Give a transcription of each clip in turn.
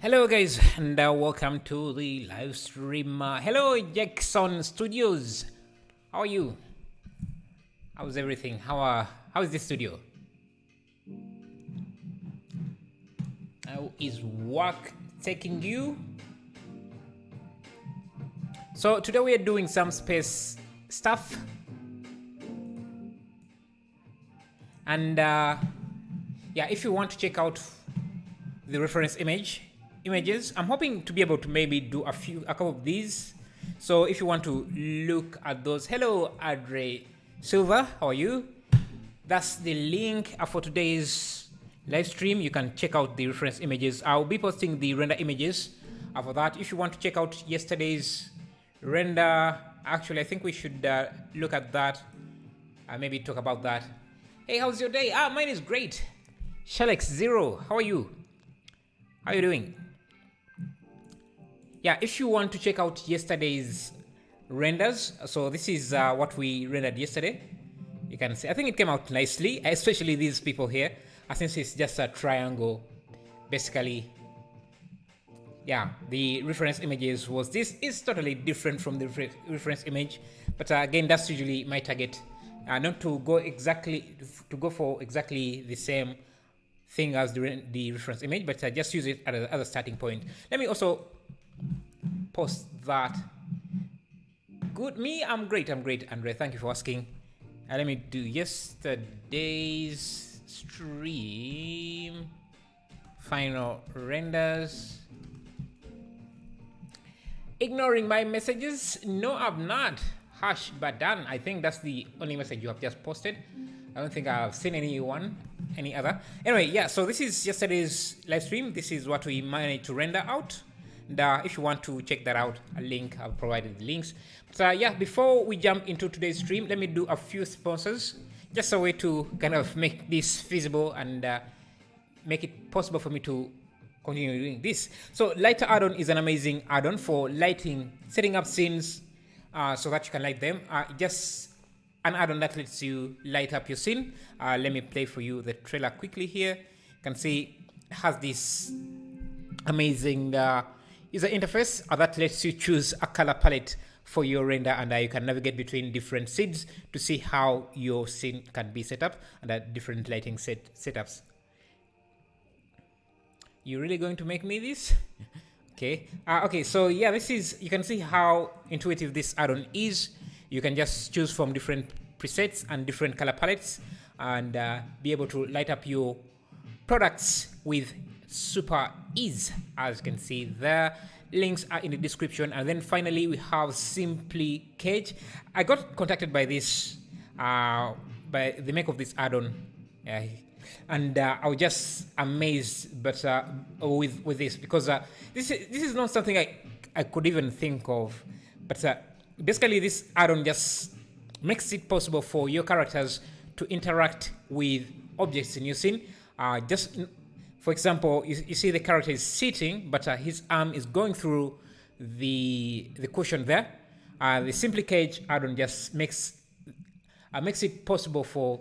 Hello guys, and welcome to the live stream. Hello Jackson Studios. How are you? How's everything? How is the studio? How is work taking you? So today we are doing some space stuff. And yeah, if you want to check out the reference images, I'm hoping to be able to maybe do a couple of these. So if you want to look at those, hello Adre Silva, how are you? That's the link for today's live stream. You can check out the reference images. I'll be posting the render images for that. If you want to check out yesterday's render, actually I think we should look at that, maybe talk about that. Hey, how's your day? Mine is great. Shalex0, how are you? How are you doing? Yeah, if you want to check out yesterday's renders, so this is what we rendered yesterday. You can see, I think it came out nicely, especially these people here. Since it's just a triangle, basically. Yeah, the reference images was this. Is totally different from the reference image, but again, that's usually my target. Not to go for exactly the same thing as the reference image, but just use it as a starting point. Let me also post that. Good, me, I'm great, Andre. Thank you for asking. Let me do yesterday's stream final renders. Ignoring my messages? No, I'm not. Hash Badan, I think that's the only message you have just posted. I don't think I've seen any other. Anyway, yeah, so this is yesterday's live stream. This is what we managed to render out. And if you want to check that out, I've provided the links. So yeah, before we jump into today's stream, let me do a few sponsors. Just a way to kind of make this feasible and make it possible for me to continue doing this. So Lighter add-on is an amazing add-on for lighting, setting up scenes, so that you can light them. Just an add-on that lets you light up your scene. Let me play for you the trailer quickly here. You can see it has this amazing user interface that lets you choose a color palette for your render, and you can navigate between different scenes to see how your scene can be set up and different lighting setups. You really going to make me this? Okay. Okay, so yeah, this is, you can see how intuitive this add-on is. You can just choose from different presets and different color palettes and be able to light up your products with super ease. As you can see there, links are in the description. And then finally we have Simply Cage. I got contacted by this, by the make of this add-on. And I was just amazed, but with this, because this is not something I could even think of. But basically, this add-on just makes it possible for your characters to interact with objects in your scene. Just for example, you see the character is sitting, but his arm is going through the cushion there. The Simply Cage add-on just makes it possible for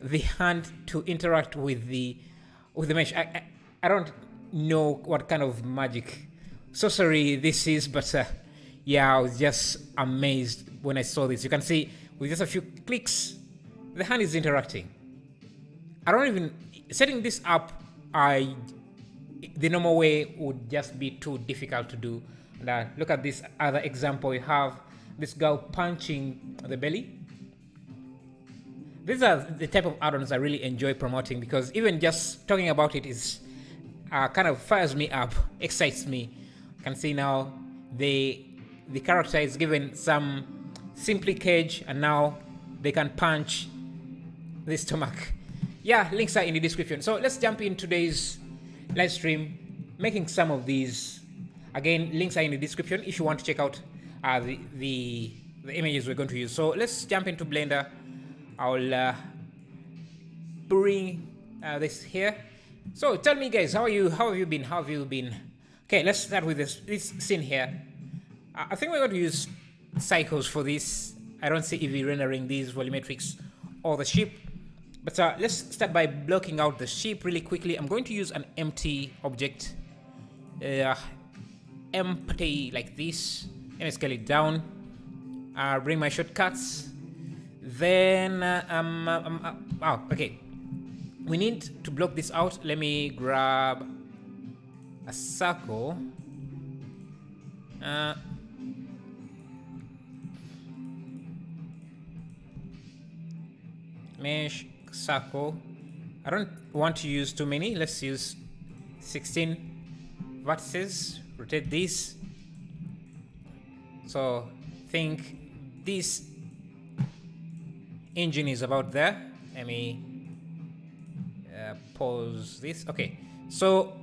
the hand to interact with the mesh. I don't know what kind of magic sorcery this is, but yeah, I was just amazed when I saw this. You can see with just a few clicks, the hand is interacting. I don't even setting this up. The normal way would just be too difficult to do. And look at this other example. You have this girl punching the belly. These are the type of add-ons I really enjoy promoting, because even just talking about it is kind of fires me up, excites me. You can see now the character is given some Simply Cage, and now they can punch the stomach. Yeah, links are in the description. So let's jump in today's live stream, making some of these. Again, links are in the description if you want to check out the images we're going to use. So let's jump into Blender. I'll bring this here. So tell me guys, how are you? How have you been? Okay, let's start with this scene here. I think we're going to use cycles for this. I don't see Eevee rendering these volumetrics or the ship. But let's start by blocking out the ship really quickly. I'm going to use an empty object. Empty like this. Let me scale it down. Bring my shortcuts. Then, okay. We need to block this out. Let me grab a circle. Mesh circle. I don't want to use too many. Let's use 16 vertices. Rotate this. So think this engine is about there. Let me pause this. Okay, so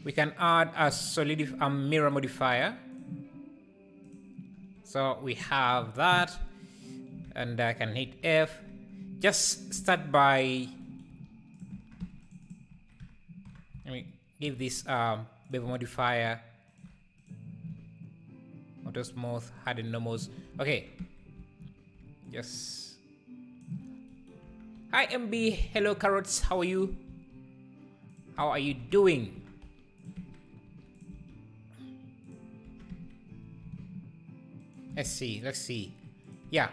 we can add a mirror modifier. So we have that, and I can hit F. Just start by, let me give this bevel modifier auto smooth, harden normals. Okay, just hi MB, hello carrots, how are you? How are you doing? Let's see. Yeah,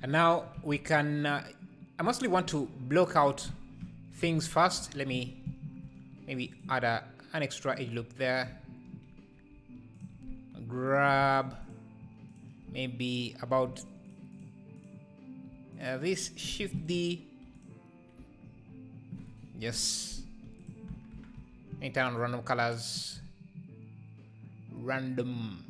and now we can I mostly want to block out things first. Let me maybe add an extra edge loop there. Grab maybe about this, shift D. Yes. And turn on random colors. Random.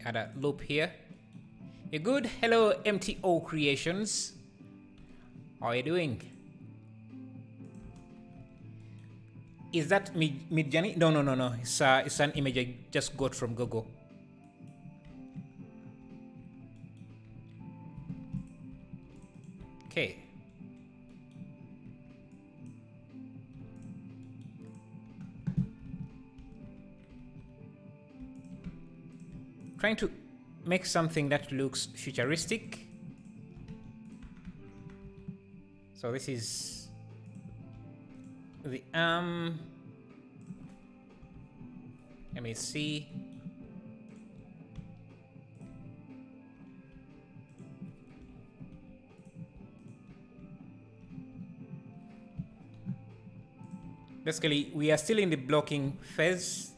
Add a loop here. You're good. Hello, MTO Creations. How are you doing? Is that Midjourney? No. It's an image I just got from Google. Okay. Trying to make something that looks futuristic. So this is the let me see. Basically, we are still in the blocking phase.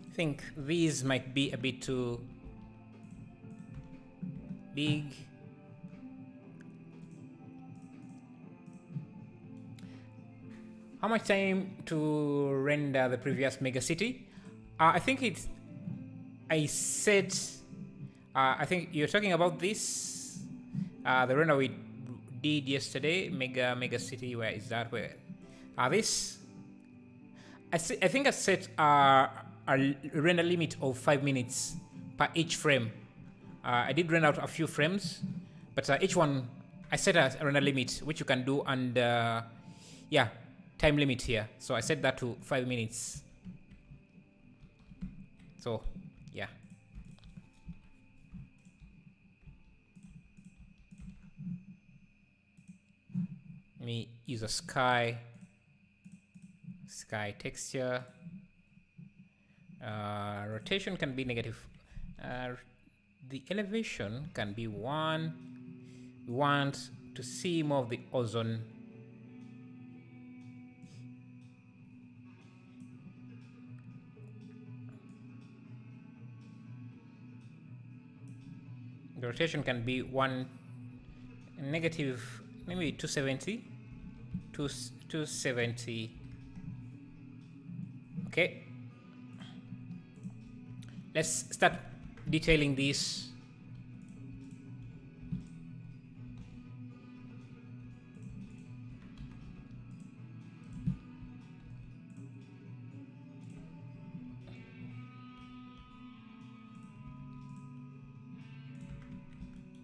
I think these might be a bit too big. How much time to render the previous megacity? I think it's, I set, I think you're talking about this, the render we did yesterday, megacity. Where is that? Where? This, I think I set a render limit of 5 minutes per each frame. I did render out a few frames, but each one I set a render limit, which you can do, and yeah, time limit here. So I set that to 5 minutes. So yeah. Let me use a sky texture. Rotation can be negative. The elevation can be 1. We want to see more of the ozone. The rotation can be 1 negative, maybe 270. 270. Okay. Let's start detailing this.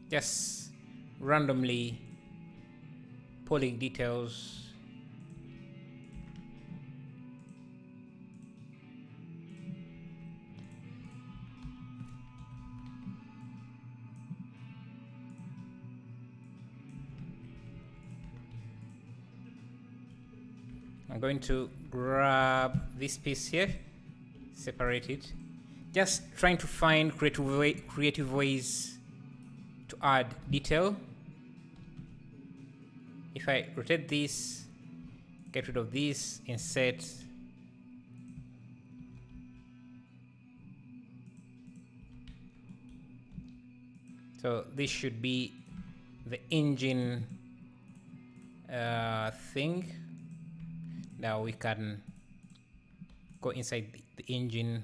Just randomly pulling details. I'm going to grab this piece here, separate it. Just trying to find creative ways to add detail. If I rotate this, get rid of this, insert. So this should be the engine thing. Now we can go inside the engine.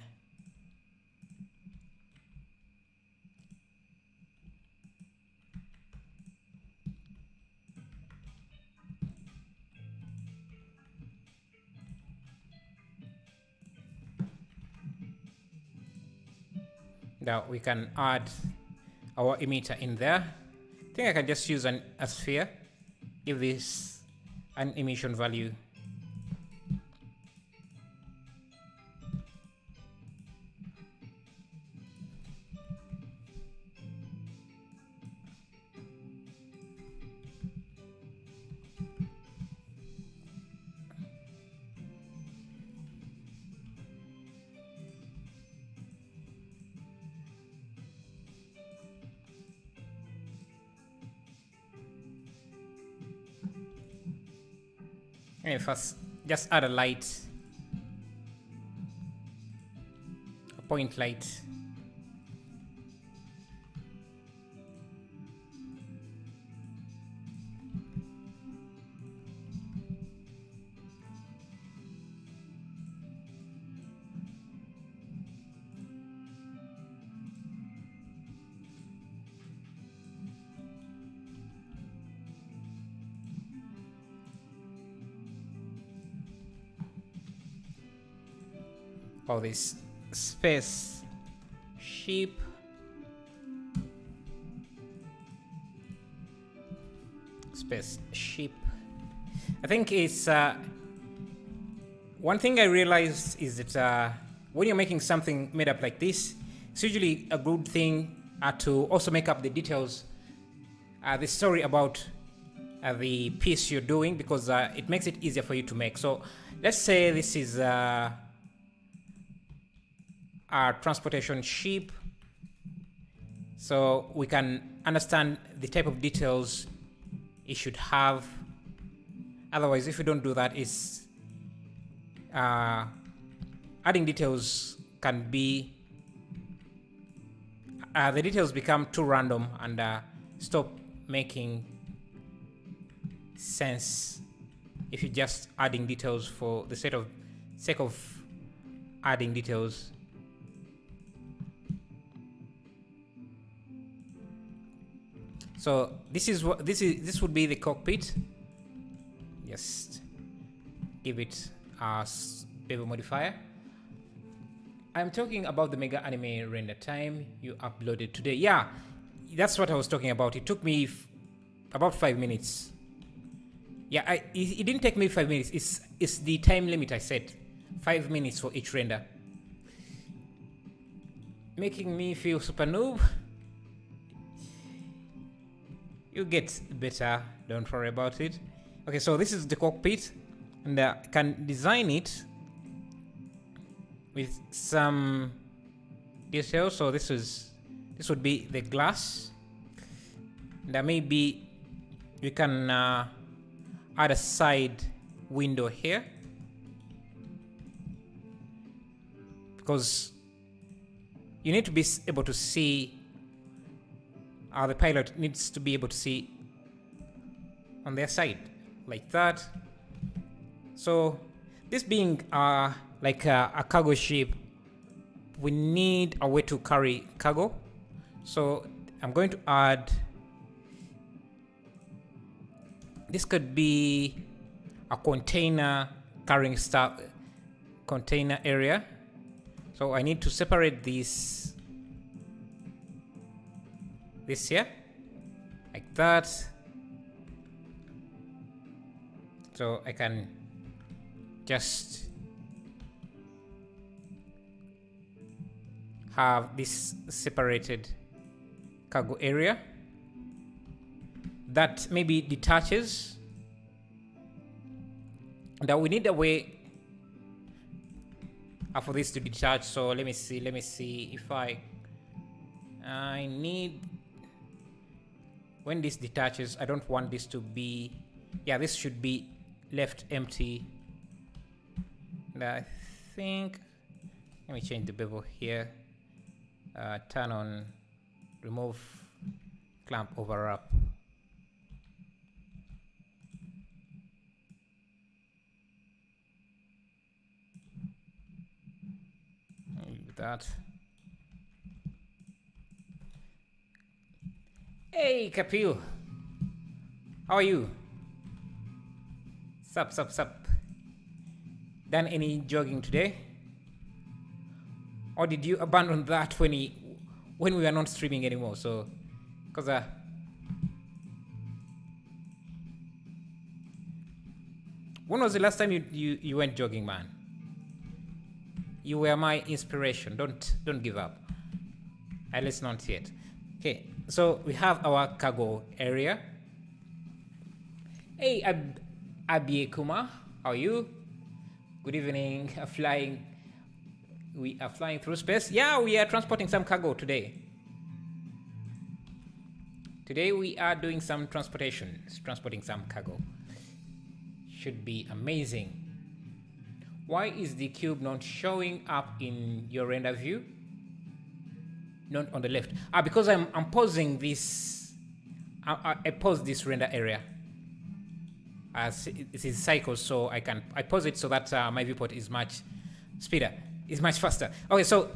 Now we can add our emitter in there. I think I can just use a sphere, give this an emission value. And first, just add a light, a point light. All this spaceship. Spaceship. I think it's one thing I realized is that when you're making something made up like this, it's usually a good thing to also make up the details, the story about the piece you're doing, because it makes it easier for you to make. So let's say this is our transportation ship, so we can understand the type of details it should have. Otherwise, if we don't do that, it's adding details can be the details become too random and stop making sense if you're just adding details for the sake of adding details. So this would be the cockpit. Just give it a bevel modifier. I'm talking about the Mega Anime render time you uploaded today. Yeah, that's what I was talking about. It took me about 5 minutes. Yeah, it didn't take me 5 minutes. It's the time limit I set. 5 minutes for each render. Making me feel super noob. You get better, don't worry about it. Okay, so this is the cockpit, and I can design it with some details. So this would be the glass. And maybe we can add a side window here, because you need to be able to see. The pilot needs to be able to see on their side, like that. So this being like a cargo ship, we need a way to carry cargo. So I'm going to add, this could be a container carrying stuff, container area. So I need to separate this here, like that. So I can just have this separated cargo area that maybe detaches. Now we need a way for this to detach. So let me see if I need, when this detaches, I don't want this to be, yeah, this should be left empty. And I think, let me change the bevel here. Turn on remove clamp overwrap. Like that. Hey Kapil, how are you? Sup. Done any jogging today? Or did you abandon that when we were not streaming anymore? So, because when was the last time you went jogging, man? You were my inspiration. Don't give up. At least not yet. Okay, so we have our cargo area. Hey, Abie Kuma, how are you? Good evening. We are flying through space. Yeah, we are transporting some cargo today. Today we are doing some transporting some cargo. Should be amazing. Why is the cube not showing up in your render view? Not on the left. Because I'm pausing this. I pause this render area as it is cycles, so I pause it so that my viewport is much speeder. Is much faster. Okay, so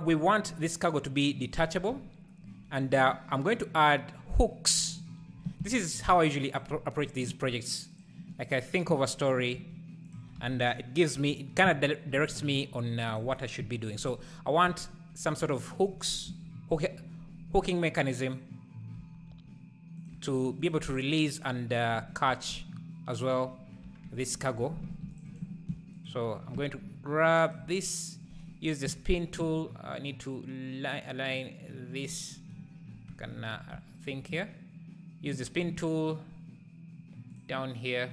we want this cargo to be detachable, and I'm going to add hooks. This is how I usually approach these projects. Like, I think of a story, and it kind of directs me on what I should be doing. So I want some sort of hooking mechanism to be able to release and catch as well this cargo. So I'm going to grab this, use the spin tool. I need to align this thing here. Use the spin tool down here.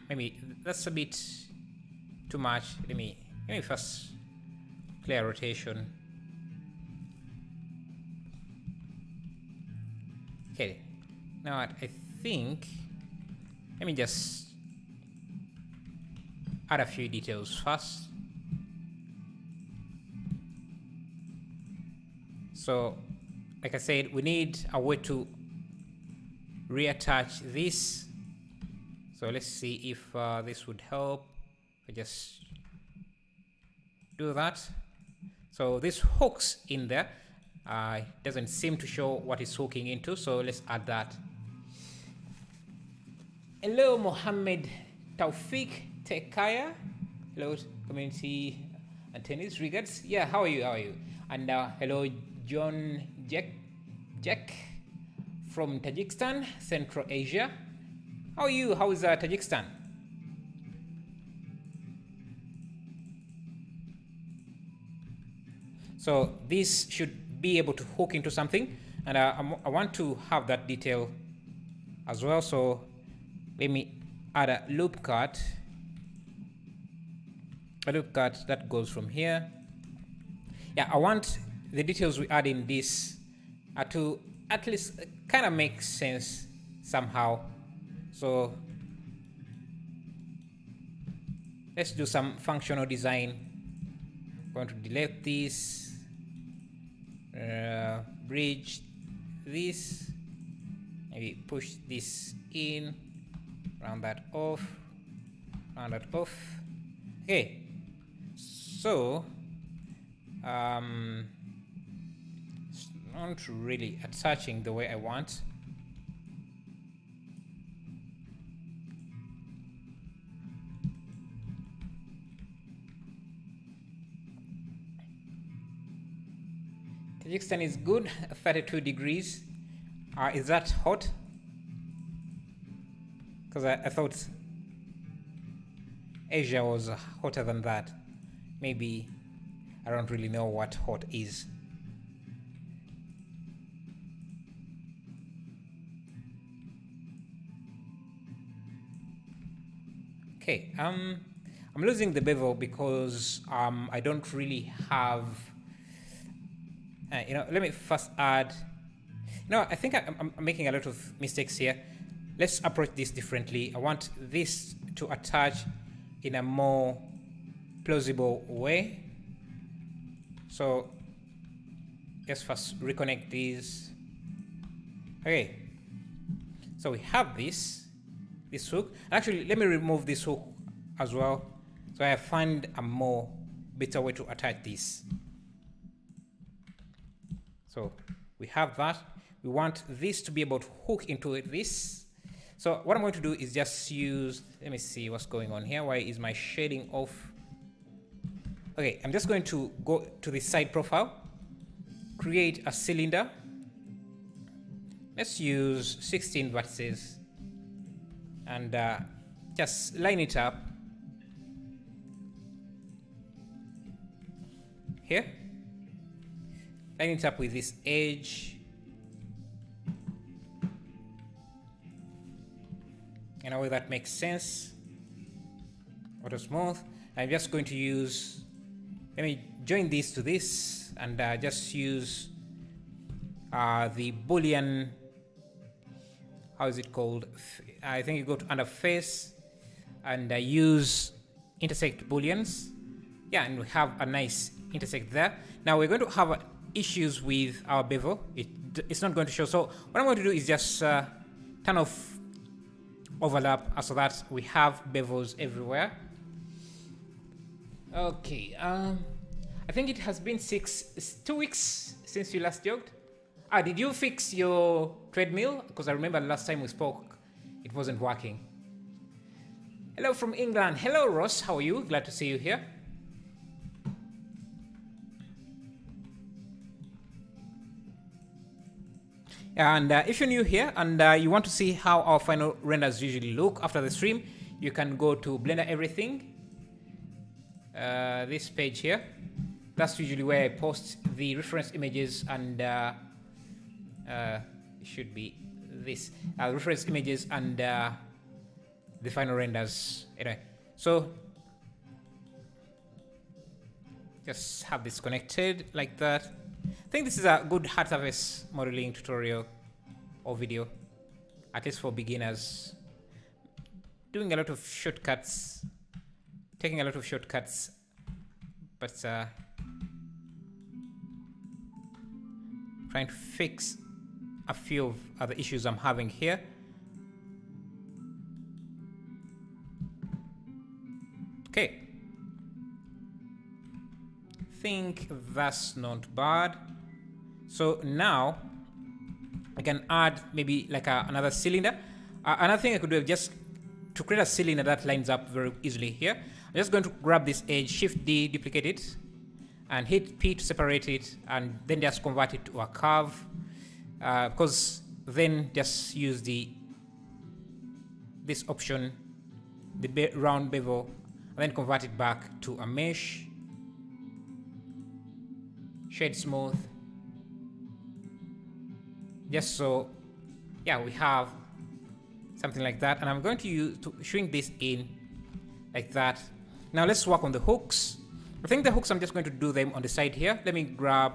Maybe that's a bit too much. Let me first clear rotation. Okay, now I think, let me just add a few details first. So, like I said, we need a way to reattach this. So let's see if this would help. I just do that. So this hooks in there. It doesn't seem to show what it's hooking into, so let's add that. Hello, Mohammed Taufik Tekaya. Hello, community and tennis regards. Yeah, how are you? And hello, John Jack from Tajikistan, Central Asia. How are you? How is Tajikistan? So this should be able to hook into something, and I want to have that detail as well. So let me add a loop cut that goes from here. Yeah, I want the details we add in this to at least kind of make sense somehow. So let's do some functional design. I'm going to delete this, bridge this, maybe push this in, round that off. Okay, so it's not really attaching the way I want. Kazakhstan is good, 32 degrees. Is that hot? Because I thought Asia was hotter than that. Maybe I don't really know what hot is. Okay, I'm losing the bevel because I don't really have. Let me first add. I think I'm making a lot of mistakes here. Let's approach this differently. I want this to attach in a more plausible way. So let's first reconnect these. Okay. So we have this hook. Actually, let me remove this hook as well. So I find a more better way to attach this. So we have that. We want this to be able to hook into this. So what I'm going to do is just use, let me see what's going on here. Why is my shading off? Okay, I'm just going to go to the side profile, create a cylinder. Let's use 16 vertices and just line it up here. Line it up with this edge. In a way that makes sense. Auto smooth. I'm just going to use, let me join this to this and just use the Boolean, how is it called? I think you go to under face and use intersect booleans. Yeah, and we have a nice intersect there. Now we're going to have issues with our bevel. It's not going to show. So what I'm going to do is just turn off overlap so that we have bevels everywhere. Okay, I think it has been 2 weeks since you last jogged. Did you fix your treadmill? Because I remember last time we spoke, it wasn't working. Hello from England. Hello, Ross. How are you? Glad to see you here. And if you're new here and you want to see how our final renders usually look after the stream, you can go to Blender Everything. This page here. That's usually where I post the reference images and it should be this. Reference images and the final renders. Anyway, so just have this connected like that. I think this is a good hard surface modeling tutorial or video, at least for beginners. Doing a lot of shortcuts, taking a lot of shortcuts, but trying to fix a few of other issues I'm having here. Okay. Think that's not bad. So now I can add maybe like another cylinder. Another thing I could do is just to create a cylinder that lines up very easily here. I'm just going to grab this edge, Shift D, duplicate it, and hit P to separate it, and then just convert it to a curve. Because then just use this option, the round bevel, and then convert it back to a mesh. Shade smooth. Just so, yeah, we have something like that. And I'm going to shrink this in like that. Now let's work on the hooks. I think the hooks, I'm just going to do them on the side here. Let me grab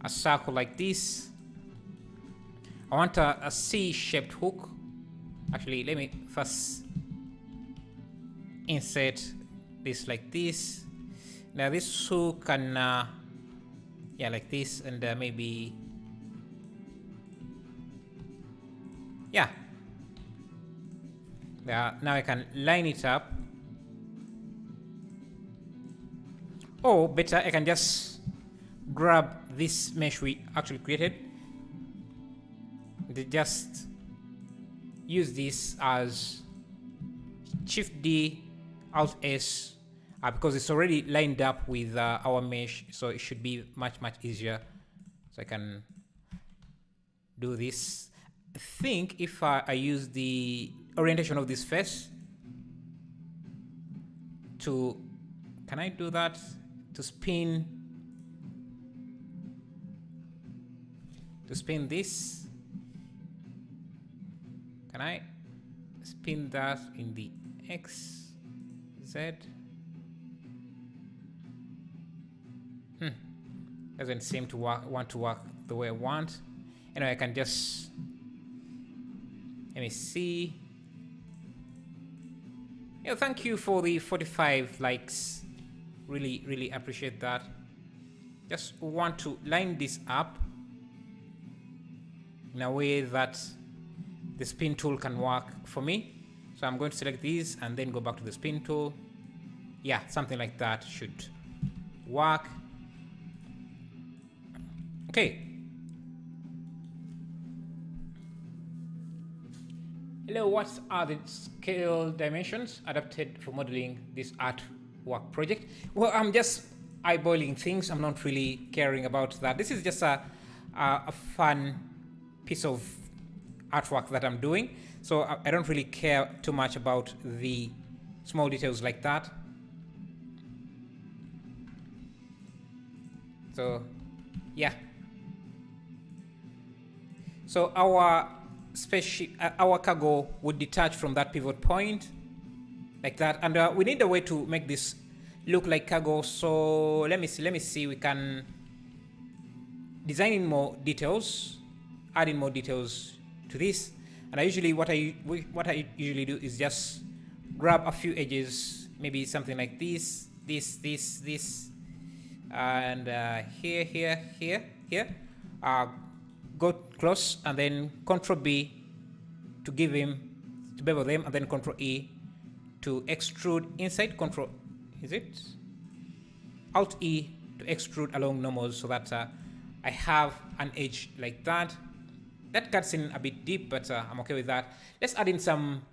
a circle like this. I want a C-shaped hook. Actually, let me first insert this like this. Now this hook can, yeah, like this, and maybe, yeah. Now I can line it up. Or better, I can just grab this mesh we actually created. Just use this as Shift D, Alt S, because it's already lined up with our mesh, so it should be much easier. So I can do this. I think if I use the orientation of this face to, can I do that? To spin this. Can I spin that in the X, Z? Doesn't seem to want to work the way I want. Anyway, I can just, let me see. Yeah, thank you for the 45 likes. Really appreciate that. Just want to line this up in a way that the spin tool can work for me. So I'm going to select these and then go back to the spin tool. Yeah, something like that should work. Okay. Hello, what are the scale dimensions adapted for modeling this artwork project? Well, I'm just eyeballing things. I'm not really caring about that. This is just a fun piece of artwork that I'm doing. So I don't really care too much about the small details like that. So, yeah. So our spaceship, our cargo would detach from that pivot point like that, and we need a way to make this look like cargo. So let me see, we can design in more details, add in more details to this. And I usually, what I usually do is just grab a few edges, maybe something like this, and here, go close, and then Control B to give him, to bevel them, and then Control E to extrude inside. Alt E to extrude along normals, so that I have an edge like that. That cuts in a bit deep, but I'm okay with that. Let's add in some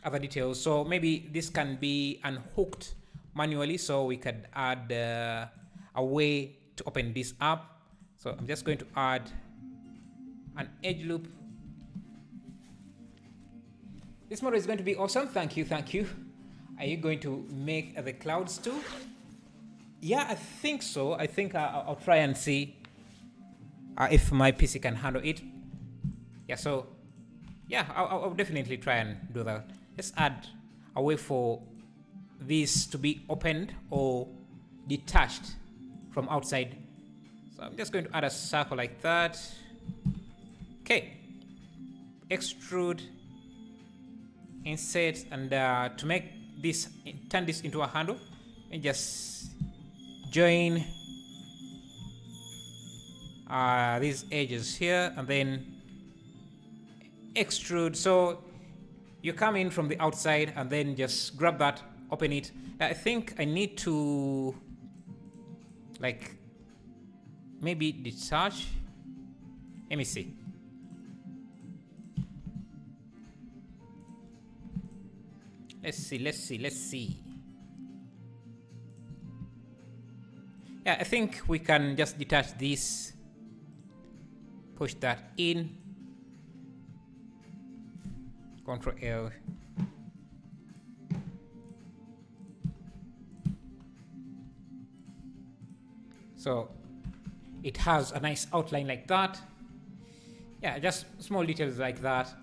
other details. So maybe this can be unhooked manually, so we could add a way to open this up. So I'm just going to add an edge loop. This model is going to be awesome. Thank you. Are you going to make the clouds too? Yeah, I think so. I think I'll try and see if my PC can handle it. Yeah, so yeah, I'll definitely try and do that. Let's add a way for this to be opened or detached from outside. So I'm just going to add a circle like that. Okay, extrude, insert, and to make this, turn this into a handle, and just join these edges here, and then extrude. So you come in from the outside and then just grab that, open it. I think I need to like maybe detach. Let me see. Let's see. Yeah, I think we can just detach this, push that in, Control L. So it has a nice outline like that. Yeah, just small details like that.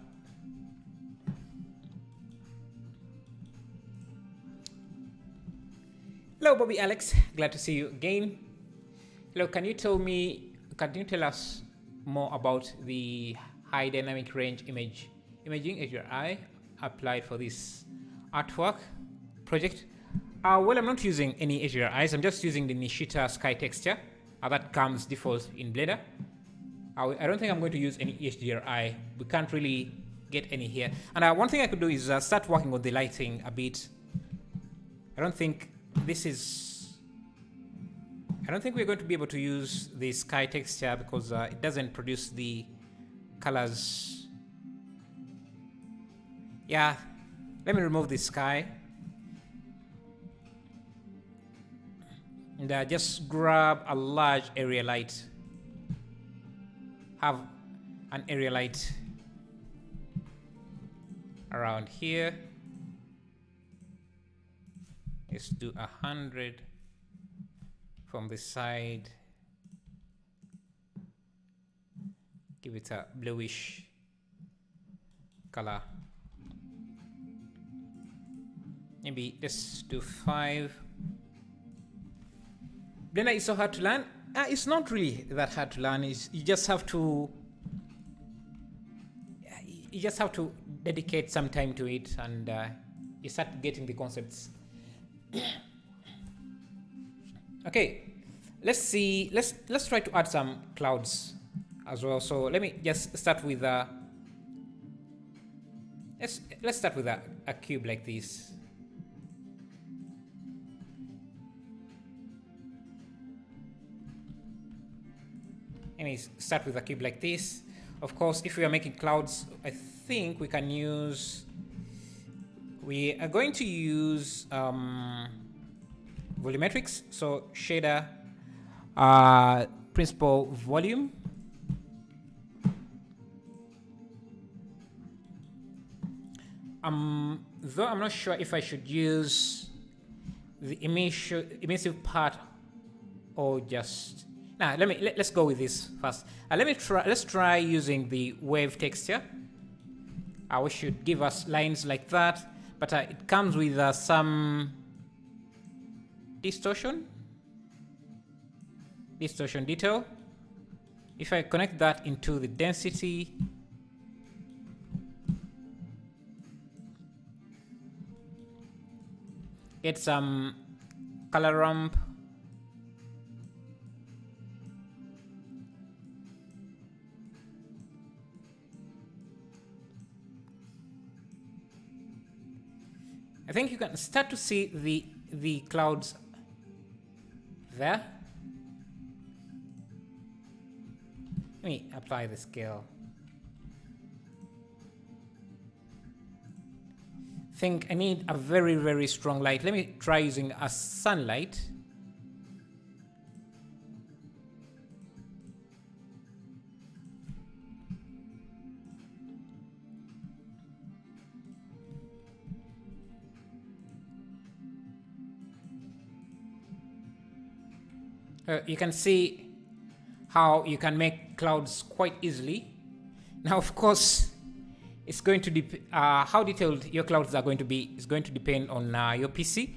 Hello, Bobby Alex. Glad to see you again. Hello, can you tell us more about the high dynamic range imaging HDRI applied for this artwork project? Well, I'm not using any HDRIs. I'm just using the Nishita sky texture that comes default in Blender. I don't think I'm going to use any HDRI. We can't really get any here. And one thing I could do is start working on the lighting a bit. I don't think we're going to be able to use the sky texture because it doesn't produce the colors. Yeah, let me remove the sky. And just grab a large area light. Have an area light around here. Let's do 100 from the side. Give it a bluish color. Maybe let's do 5. Blender is so hard to learn. It's not really that hard to learn. You just have to dedicate some time to it, and you start getting the concepts. Okay, let's try to add some clouds as well. So let me just start with let's start with a cube like this. And start with a cube like this. Of course, if we are making clouds, I think we can use. We are going to use volumetrics. So shader, principal volume. Though I'm not sure if I should use the emissive part or just. Now let's go with this first. Let's try using the wave texture. We should give us lines like that, but it comes with some distortion detail. If I connect that into the density, get some color ramp. I think you can start to see the clouds there. Let me apply the scale. I think I need a very, very strong light. Let me try using a sunlight. You can see how you can make clouds quite easily. Now, of course, it's going to how detailed your clouds are going to be is going to depend on your PC.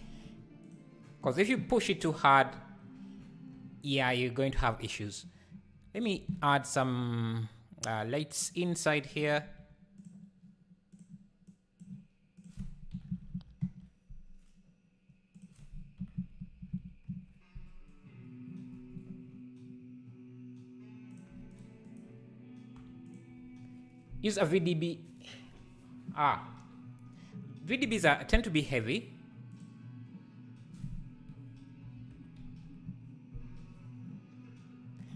Because if you push it too hard, yeah, you're going to have issues. Let me add some lights inside here. Use a VDB. VDBs tend to be heavy.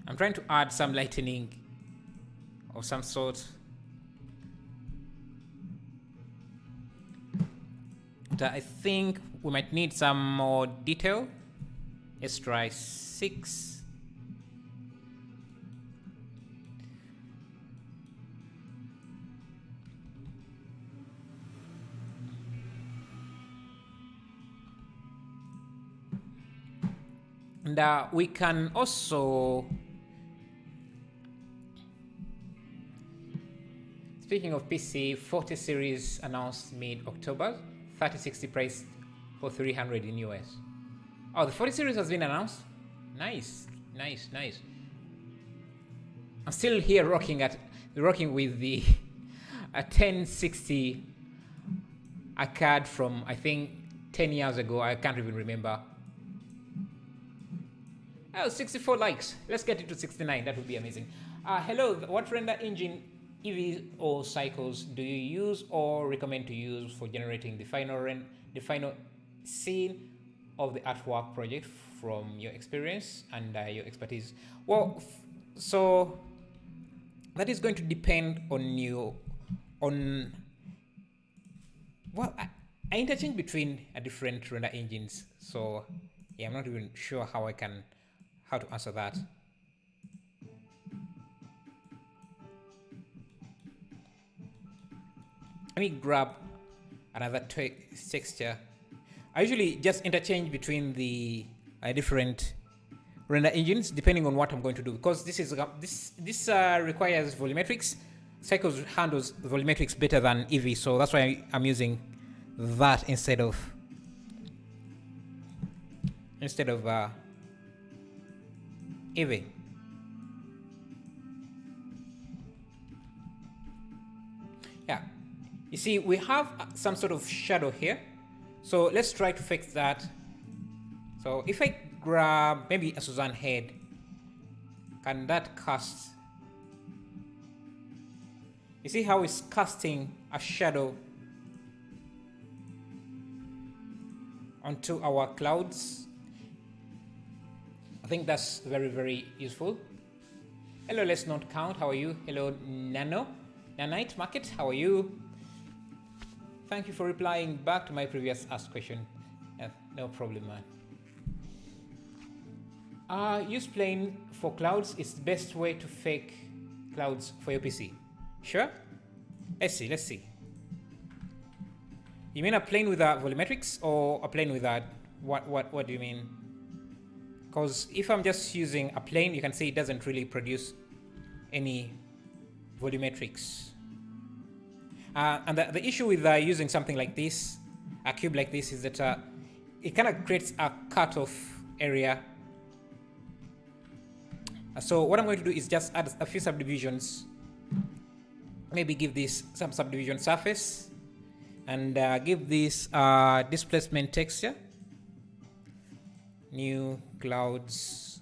I'm trying to add some lightening of some sort. But I think we might need some more detail. Let's try 6. And we can also, speaking of PC, 40 series announced mid-October, 3060 price for $300 in US. Oh, the 40 series has been announced? Nice, nice, nice. I'm still here rocking with the 1060, a card from I think 10 years ago. I can't even remember. Oh, 64 likes. Let's get it to 69. That would be amazing. Hello, what render engine, EV or cycles do you use or recommend to use for generating the final scene of the artwork project from your experience and your expertise? Well, so that is going to depend on you. Well, I interchange between different render engines. So Yeah, I'm not even sure how to answer that. Let me grab another texture. I usually just interchange between the different render engines depending on what I'm going to do, because this requires volumetrics. Cycles handles volumetrics better than Eevee, so that's why I'm using that instead of Eevee. Yeah, you see we have some sort of shadow here, so let's try to fix that. So if I grab maybe a Suzanne head, can that cast? You see how it's casting a shadow onto our clouds? I think that's very, very useful. Hello, let's not count. How are you? Hello, Nanite Market. How are you? Thank you for replying back to my previous asked question. No problem, man. Use plane for clouds. It's the best way to fake clouds for your PC. Sure. Let's see. You mean a plane without volumetrics or a plane without what do you mean? Because if I'm just using a plane, you can see it doesn't really produce any volumetrics. And the issue with using something like this, a cube like this, is that it kind of creates a cutoff area. So what I'm going to do is just add a few subdivisions. Maybe give this some subdivision surface, and give this displacement texture. New clouds.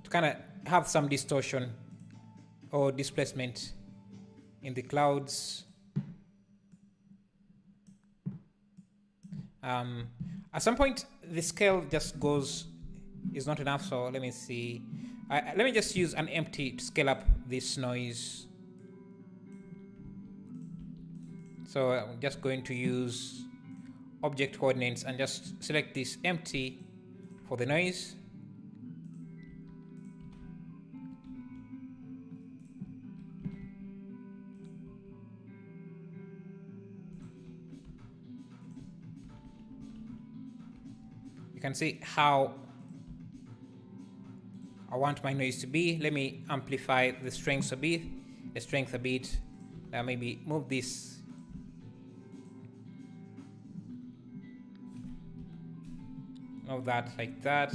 To kind of have some distortion or displacement in the clouds. At some point, the scale just is not enough. So let me see. Let me just use an empty to scale up this noise. So I'm just going to use object coordinates and just select this empty for the noise. You can see how I want my noise to be. Let me amplify the strength a bit. Maybe move this. Move that like that.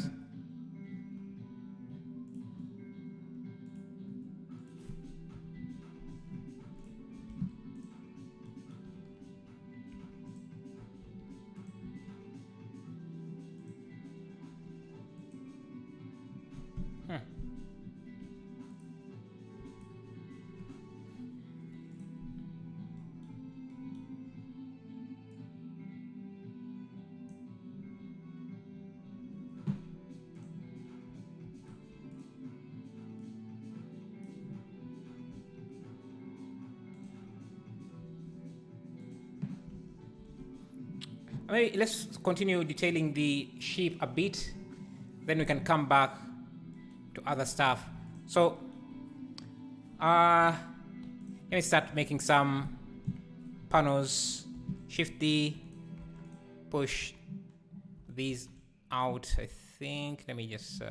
Maybe let's continue detailing the sheep a bit, then we can come back to other stuff. So let me start making some panels. Shift D, push these out, I think. Let me just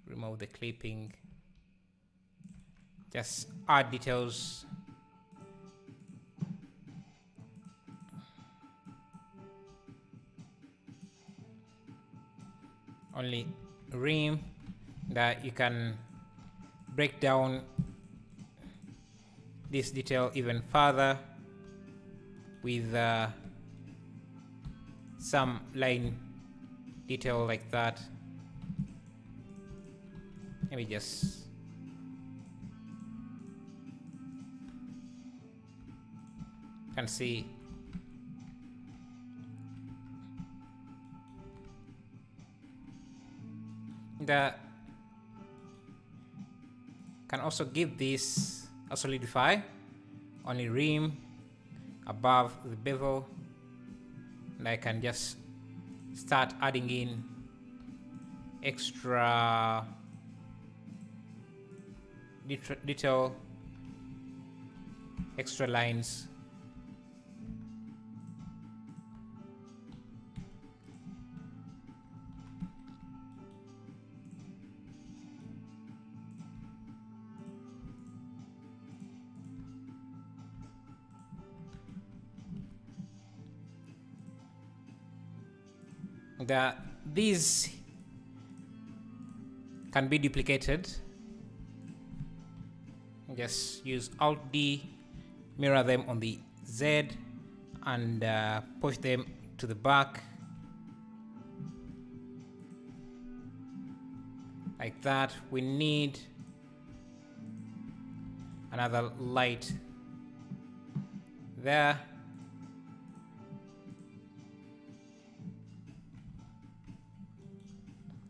remove the clipping. Just add details. Only rim that you can break down this detail even further with some line detail like that. Let me just can see that can also give this a solidify. Only rim above the bevel, and I can just start adding in extra detail, extra lines. These can be duplicated. Just use Alt D, mirror them on the Z, and push them to the back like that. We need another light there.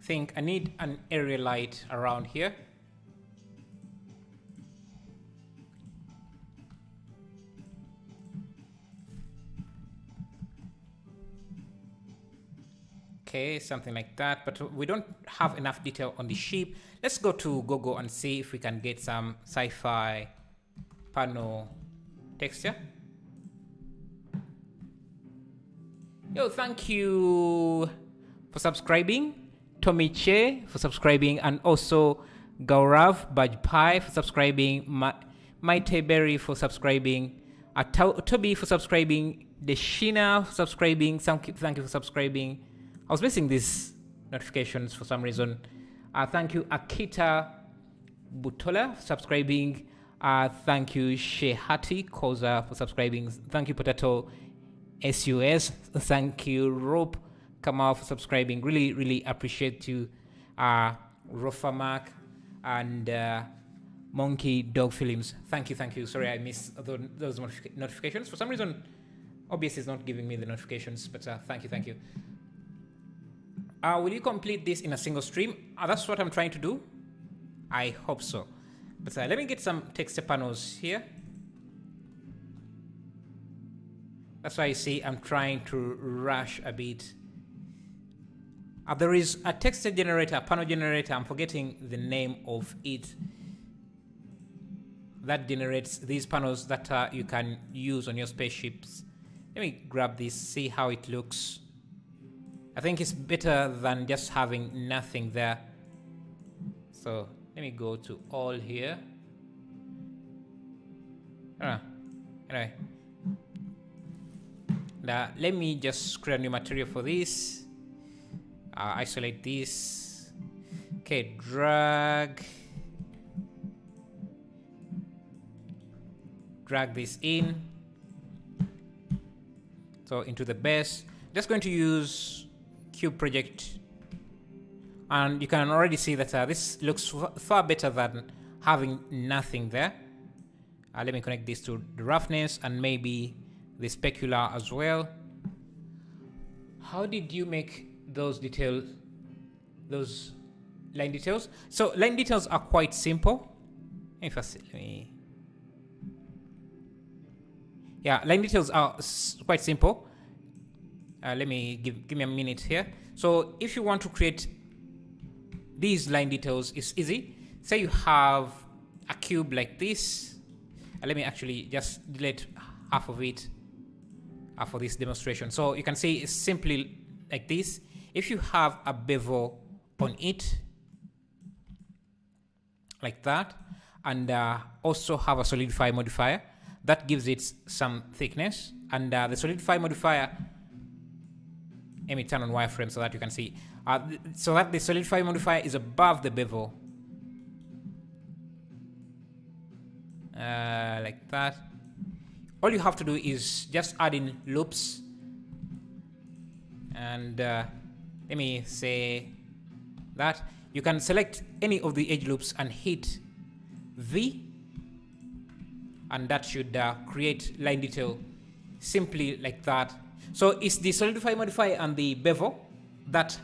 Think I need an area light around here. Okay, something like that, but we don't have enough detail on the ship. Let's go to Google and see if we can get some sci-fi panel texture. Yo, thank you for subscribing. Tommy Che for subscribing, and also Gaurav Bajpai for subscribing, Maite Berry for subscribing, Toby for subscribing, Deshina for subscribing. Thank you for subscribing. I was missing these notifications for some reason. Thank you Akita Butola for subscribing. Thank you Shehati Koza for subscribing. Thank you Potato SUS. Thank you Rope Kamal for subscribing. Really appreciate you. Rofamak and Monkey Dog Films. Thank you. Sorry, I missed those notifications. For some reason, OBS is not giving me the notifications, but thank you. Will you complete this in a single stream? That's what I'm trying to do. I hope so. But let me get some texture panels here. That's why you see I'm trying to rush a bit. There is a texture generator, a panel generator. I'm forgetting the name of it. That generates these panels that you can use on your spaceships. Let me grab this, see how it looks. I think it's better than just having nothing there. So let me go to all here. Anyway. Now, let me just create a new material for this. Isolate this. Okay, drag this in. So into the base. Just going to use Cube Project, and you can already see that this looks far better than having nothing there. Let me connect this to the roughness and maybe the specular as well. How did you make those line details? So line details are quite simple. Line details are quite simple. Let me give me a minute here. So if you want to create these line details, it's easy. Say you have a cube like this. Let me actually just delete half of it for this demonstration. So you can see it's simply like this. If you have a bevel on it, like that, and also have a solidify modifier, that gives it some thickness. And the solidify modifier, let me turn on wireframe so that you can see. So that the solidify modifier is above the bevel. Like that. All you have to do is just add in loops. And let me say that you can select any of the edge loops and hit V, and that should create line detail simply like that. So it's the solidify modifier and the bevel that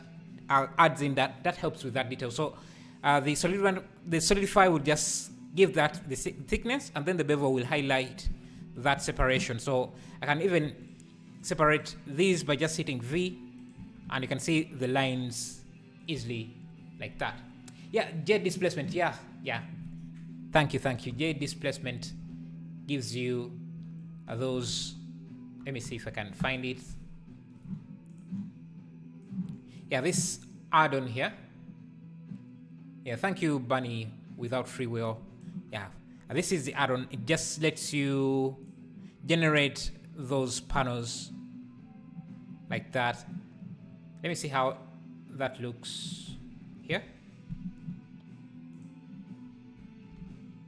adds in that helps with that detail. So the solidify will just give that the thickness, and then the bevel will highlight that separation. So I can even separate these by just hitting V, and you can see the lines easily like that. Yeah, J displacement. Yeah. Thank you. J displacement gives you those. Let me see if I can find it. Yeah, this add-on here. Yeah, thank you, Bunny Without Free Will. Yeah, this is the add-on. It just lets you generate those panels like that. Let me see how that looks here.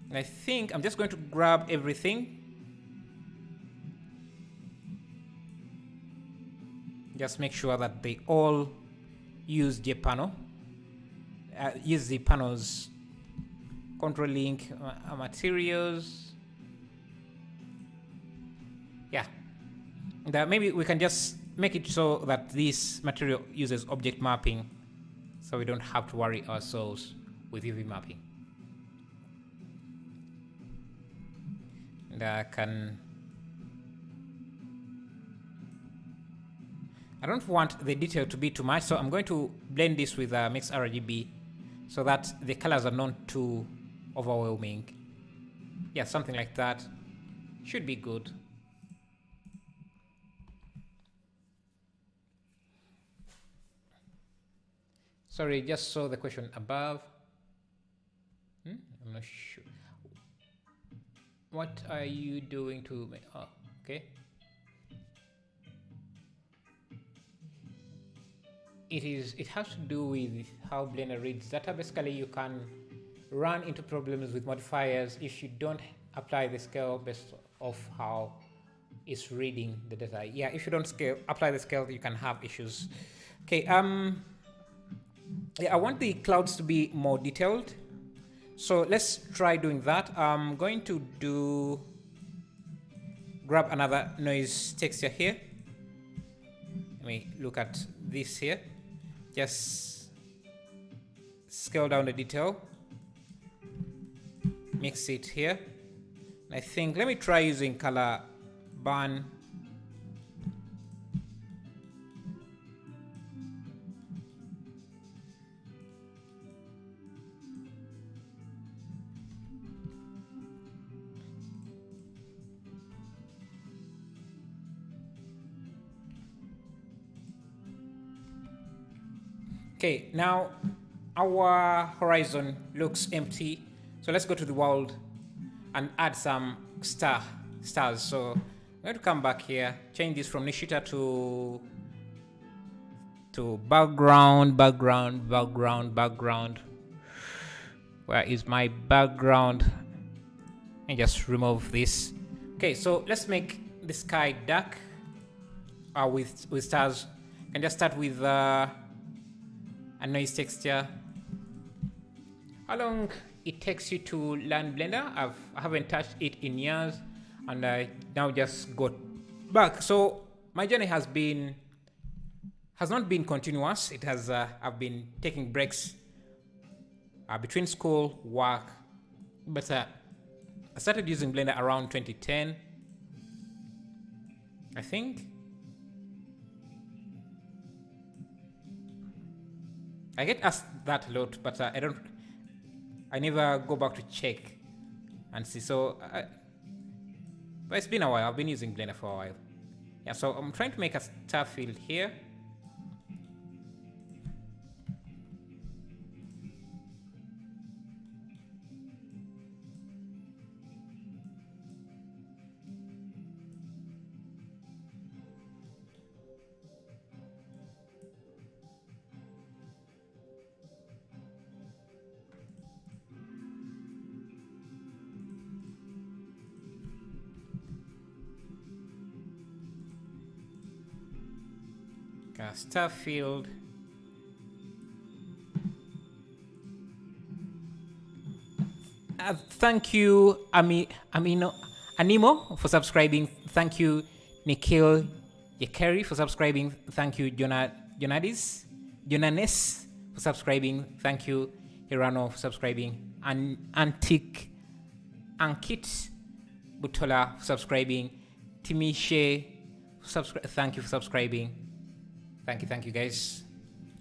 And I think I'm just going to grab everything. Just make sure that they all use the panel. Use the panels. Control link materials. Yeah. Maybe we can just make it so that this material uses object mapping, so we don't have to worry ourselves with UV mapping. And I don't want the detail to be too much, so I'm going to blend this with mix RGB so that the colors are not too overwhelming. Yeah, something like that should be good. Sorry, just saw the question above. I'm not sure. What are you doing to make? Oh, okay. It has to do with how Blender reads data. Basically, you can run into problems with modifiers if you don't apply the scale based off how it's reading the data. Yeah, if you don't apply the scale, you can have issues. Okay. Yeah, I want the clouds to be more detailed. So let's try doing that. I'm going to grab another noise texture here. Let me look at this here. Just scale down the detail. Mix it here. I think, let me try using color burn. Okay, now our horizon looks empty. So let's go to the world and add some stars. So I'm going to come back here, change this from Nishita to background. Where is my background? And just remove this. Okay, so let's make the sky dark with stars. You can just start with a noise texture. How long it takes you to learn Blender? I haven't touched it in years, and I now just got back. So my journey has not been continuous. It has I've been taking breaks between school, work, but I started using Blender around 2010, I think. I get asked that a lot, but I never go back to check and see. So, but it's been a while. I've been using Blender for a while. Yeah, so I'm trying to make a star field here. Star field. Thank you, Animo, for subscribing. Thank you, Nikhil Yakeri, for subscribing. Thank you, Jonanes for subscribing. Thank you, Hirano, for subscribing. And Ankit Butola for subscribing. Timishe, thank you for subscribing. Thank you guys.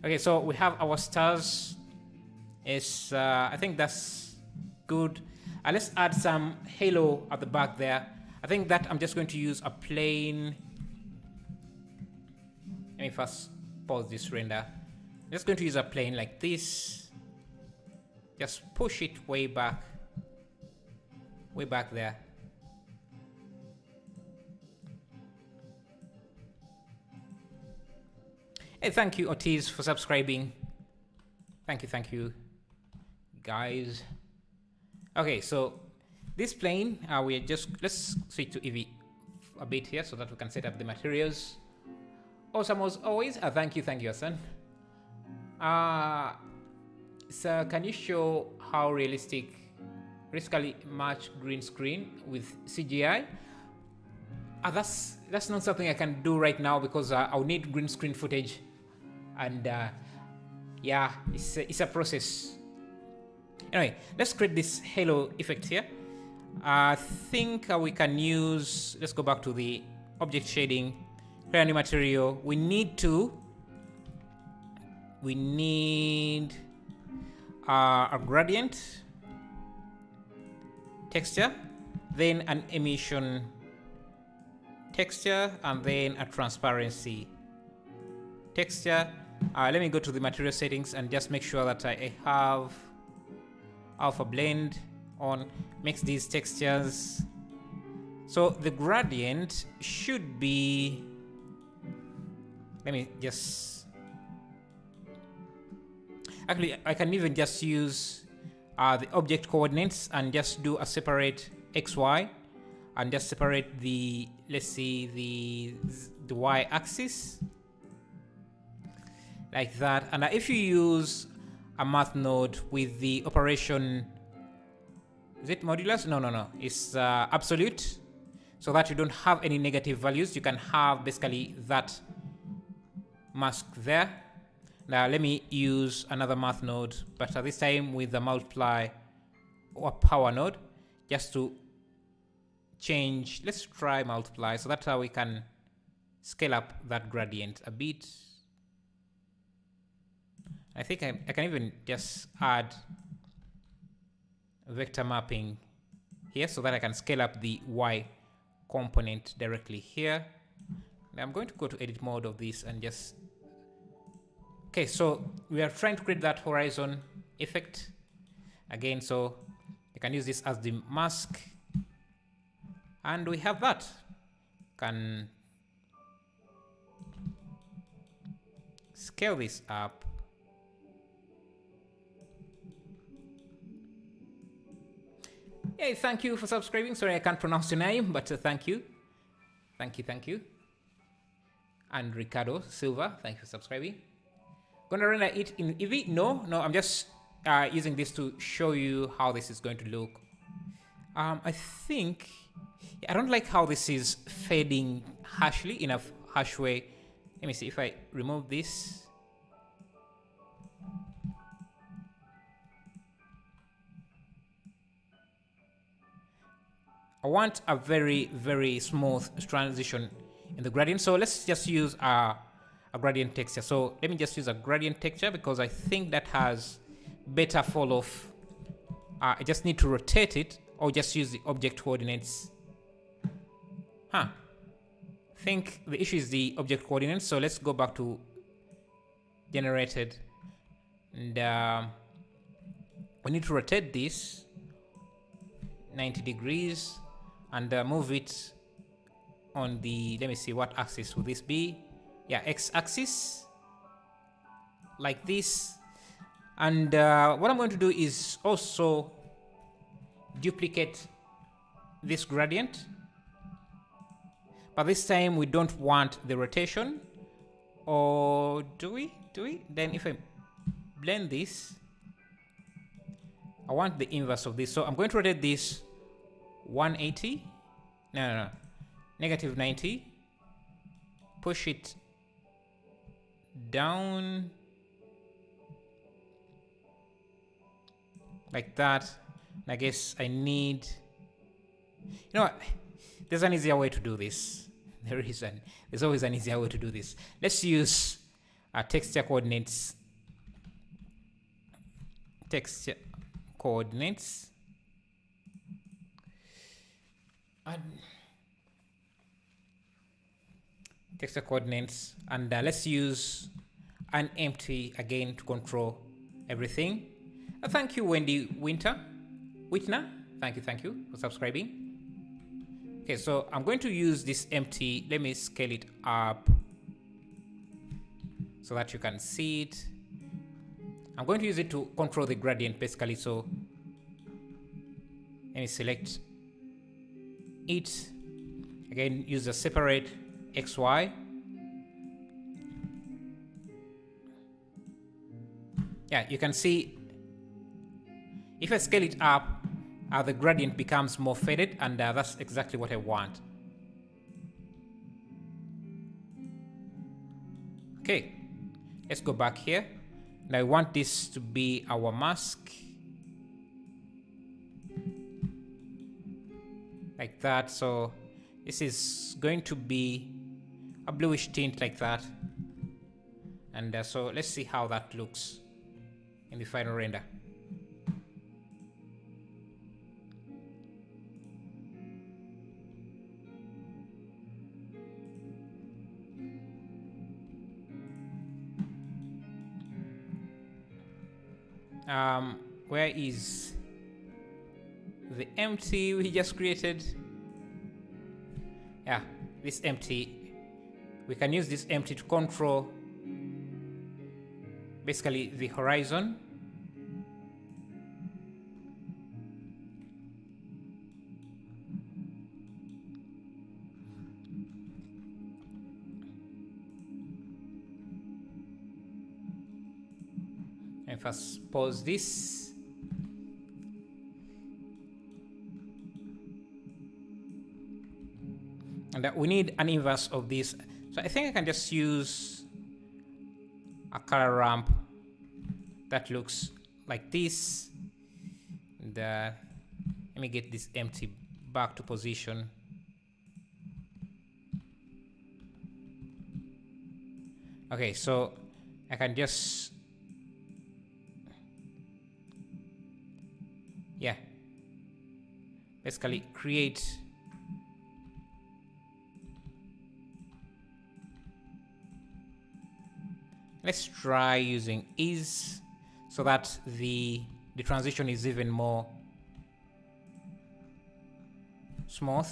Okay, so we have our stars. I think that's good. Let's add some halo at the back there. I think that I'm just going to use a plain. Let me first pause this render. I'm just going to use a plane like this. Just push it way back there. Hey, thank you, Ortiz, for subscribing. Thank you, guys. Okay, so this plane, let's switch to Eevee a bit here so that we can set up the materials. Awesome as always. Thank you, Hassan. So can you show how realistically match green screen with CGI? That's not something I can do right now because I'll need green screen footage, and yeah, it's a process. Anyway, let's create this halo effect here. I think we can use. Let's go back to the object shading. Create a new material. We need a gradient texture, then an emission texture, and then a transparency texture. Let me go to the material settings and just make sure that I have alpha blend on. Mix these textures. So the gradient should be, let me just, actually I can even just use the object coordinates and just do a separate XY and just separate the, let's see, the Y axis like that. And if you use a math node with the operation, is it modulus? No, it's absolute, so that you don't have any negative values. You can have basically that mask there. Now let me use another math node, but this time with the multiply or power node, just to change. Let's try multiply, so that's how we can scale up that gradient a bit. I think I can even just add vector mapping here so that I can scale up the Y component directly here. Now I'm going to go to edit mode of this and just, okay, so we are trying to create that horizon effect again, so you can use this as the mask, and we have that. Can scale this up. Hey, thank you for subscribing. Sorry, I can't pronounce your name, but thank you. Thank you. And Ricardo Silva, thank you for subscribing. Gonna render it in Eevee? No, I'm just using this to show you how this is going to look. I think, I don't like how this is fading harshly in a harsh way. Let me see if I remove this. I want a very, very smooth transition in the gradient. So let's just use a gradient texture. So let me just use a gradient texture because I think that has better fall off. I just need to rotate it or just use the object coordinates. I think the issue is the object coordinates. So let's go back to generated. And we need to rotate this 90 degrees. And move it on the, let me see, what axis would this be? Yeah, x-axis, like this. And what I'm going to do is also duplicate this gradient, but this time we don't want the rotation, or do we? Then if I blend this, I want the inverse of this. So I'm going to rotate this 180, no, negative 90, push it down like that. I guess I need You know what? There's an easier way to do this. There's always an easier way to do this. Let's use texture coordinates. Texture coordinates. And texture coordinates. And let's use an empty again to control everything. Thank you, Wendy Whitner. Thank you for subscribing. Okay, so I'm going to use this empty. Let me scale it up so that you can see it. I'm going to use it to control the gradient basically. So let me select it. Again, use the separate XY. Yeah, you can see if I scale it up, the gradient becomes more faded, and that's exactly what I want. Okay, let's go back here. Now I want this to be our mask. Like that. So this is going to be a bluish tint like that. And so let's see how that looks in the final render. Where is the empty we just created? Yeah, this empty. We can use this empty to control basically the horizon. And first pause this. And we need an inverse of this. So I think I can just use a color ramp that looks like this. And let me get this empty back to position. Okay, so I can just, yeah, basically create let's try using ease so that the transition is even more smooth.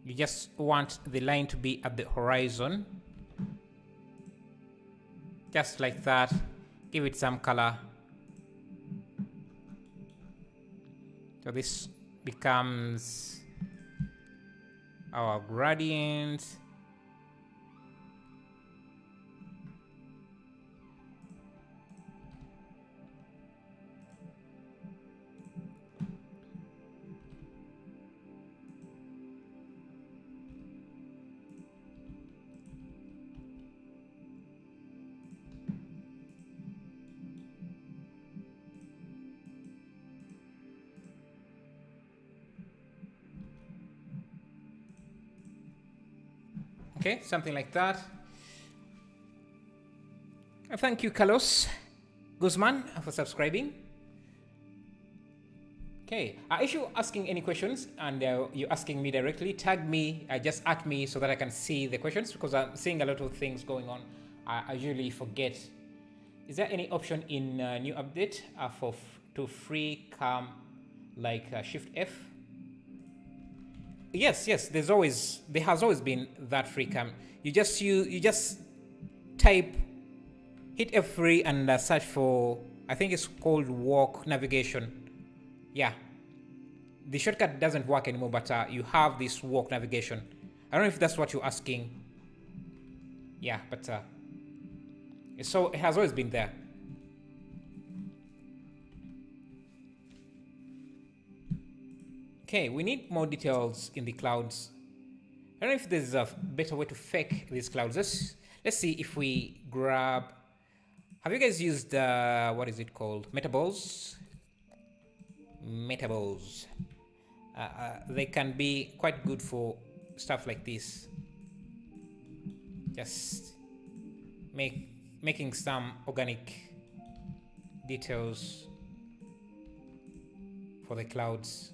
You just want the line to be at the horizon. Just like that. Give it some color. So this becomes our gradient. Okay, something like that. Thank you, Carlos Guzman, for subscribing. Okay, if you're asking any questions and you're asking me directly, tag me, just at me so that I can see the questions, because I'm seeing a lot of things going on. I usually forget. Is there any option in new update to free cam like Shift F? Yes, there has always been that free cam. You just type, hit F3 and search for, I think it's called walk navigation. Yeah, the shortcut doesn't work anymore, but you have this walk navigation. I don't know if that's what you're asking. Yeah, but so it has always been there. Okay, we need more details in the clouds. I don't know if there's a better way to fake these clouds. Let's see if we grab Have you guys used what is it called? Metaballs. Metaballs. They can be quite good for stuff like this. Just making some organic details for the clouds.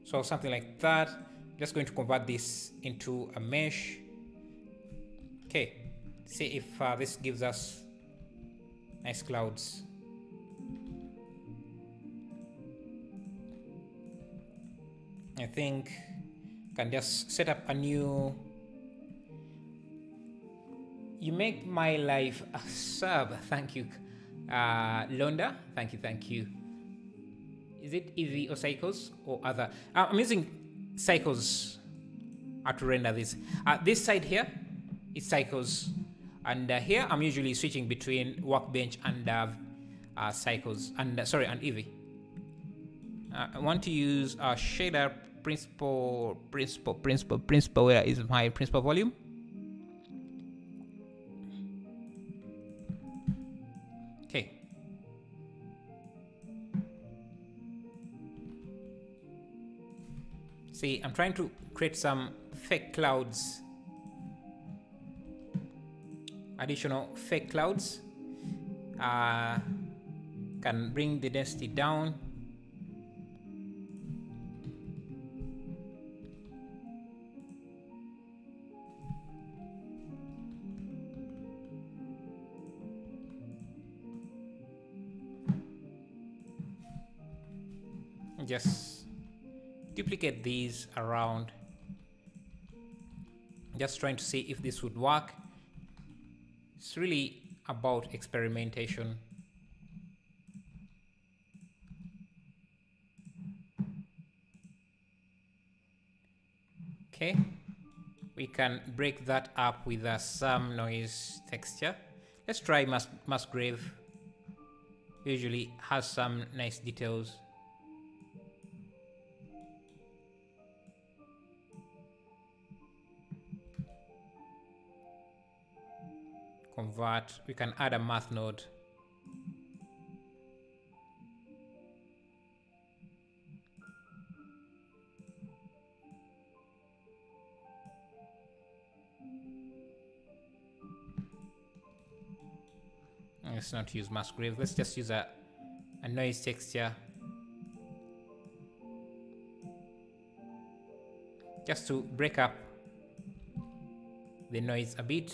So something like that. Just going to convert this into a mesh. Okay, see if this gives us nice clouds. I think I can just set up a new. You make my life a sub. Thank you, Londa. Thank you. Is it Eevee or Cycles or other? I'm using Cycles to render this. This side here is Cycles, and here I'm usually switching between Workbench and Cycles, and and Eevee. I want to a shader principal. Where is my principal volume? Okay. See, I'm trying to create some fake clouds. Additional fake clouds. Can bring the density down. Just duplicate these around. Just trying to see if this would work. It's really about experimentation. Okay, we can break that up with some noise texture. Let's try Musgrave. Usually has some nice details. Convert, we can add a math node. Let's not use Musgrave, let's just use a noise texture. Just to break up the noise a bit.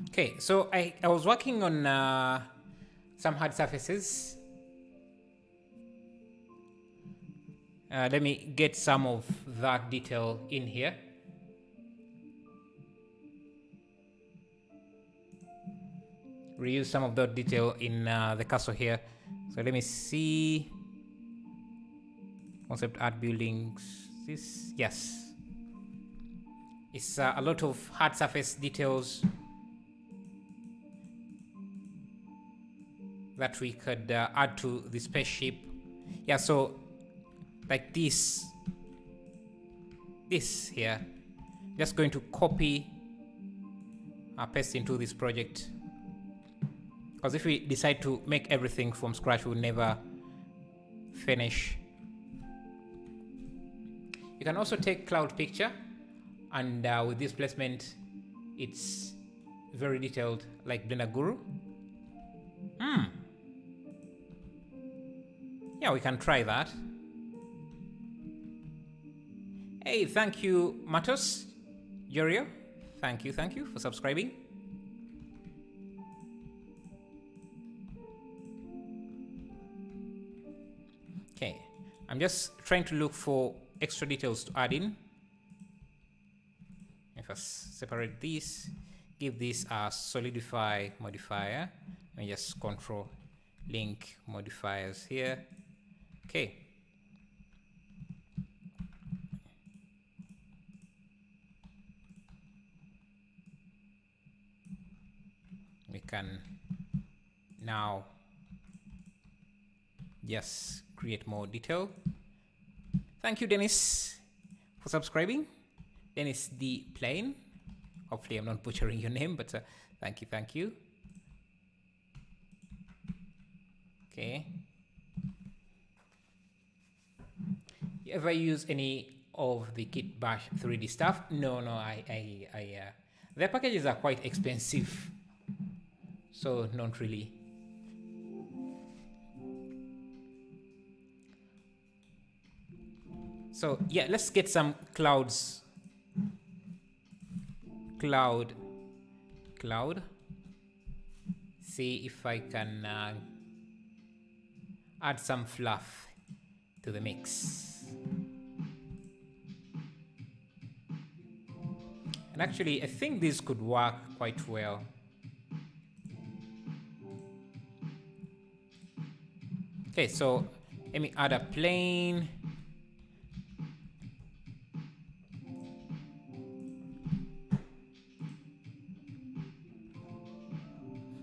Okay, so I was working on some hard surfaces. Let me get some of that detail in here. Reuse some of that detail in the castle here. So let me see. Concept art buildings. This, yes. It's a lot of hard surface details that we could add to the spaceship. Yeah, so like this here, just going to copy paste into this project, because if we decide to make everything from scratch, we'll never finish. You can also take cloud picture, and with this placement it's very detailed, like Blender Guru. Yeah, we can try that. Hey, thank you, Matos Yorio. Thank you for subscribing. Okay, I'm just trying to look for extra details to add in. If I separate this, give this a solidify modifier, and just control link modifiers here. Okay. can now just create more detail. Thank you, Dennis, for subscribing. Dennis the Plane. Hopefully I'm not butchering your name, but thank you. Okay. You ever use any of the Kit Bash 3D stuff? No, their packages are quite expensive, so not really. So yeah, let's get some clouds. Cloud. See if I can add some fluff to the mix. And actually, I think this could work quite well. Okay, so let me add a plane.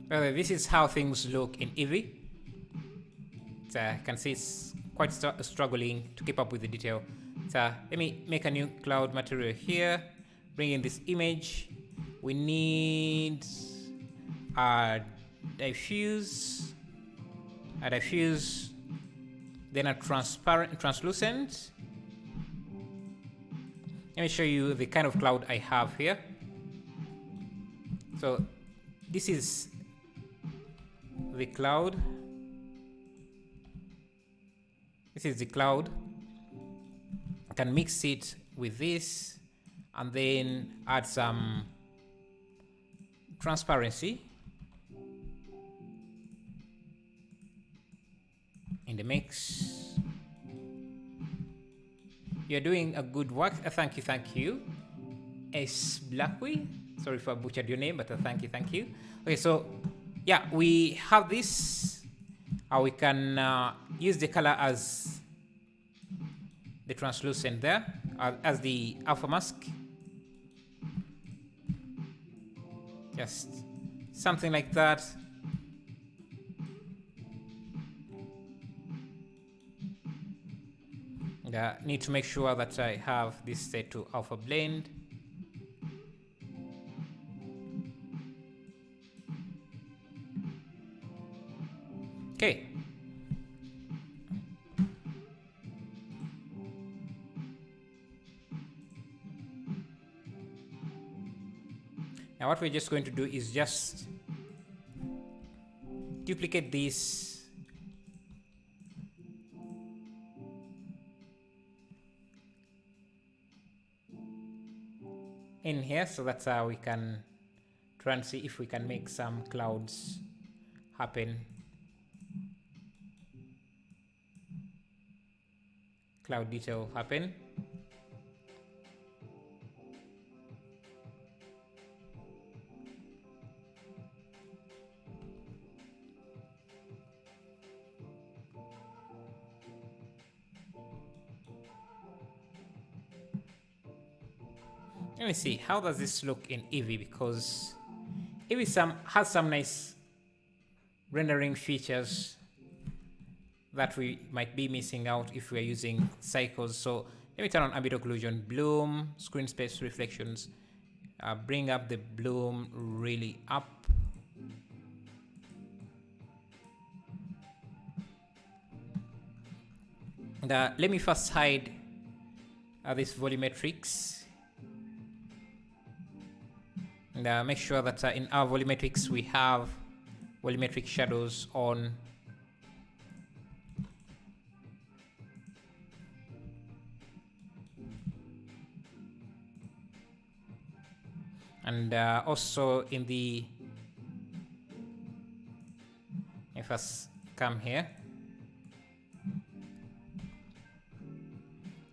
Well, this is how things look in Eevee. I can see it's quite struggling to keep up with the detail. So let me make a new cloud material here. Bring in this image. We need a diffuse, then a translucent. Let me show you the kind of cloud I have here. So this is the cloud. This is the cloud. I can mix it with this and then add some transparency in the mix. You're doing a good work. Thank you. S Blackway. Sorry if I butchered your name, but thank you. Okay, so yeah, we have this. We can use the color as the translucent there, as the alpha mask. Just something like that. Need to make sure that I have this set to alpha blend. Okay. Now what we're just going to do is just duplicate this in here, so that's how we can try and see if we can make some clouds happen. Cloud detail happen. Let me see, how does this look in Eevee? Because Eevee has some nice rendering features that we might be missing out if we're using cycles. So let me turn on ambient occlusion, bloom, screen space reflections, bring up the bloom really up. And let me first hide this volumetrics. And make sure that in our volumetrics we have volumetric shadows on. And also in the, if I come here,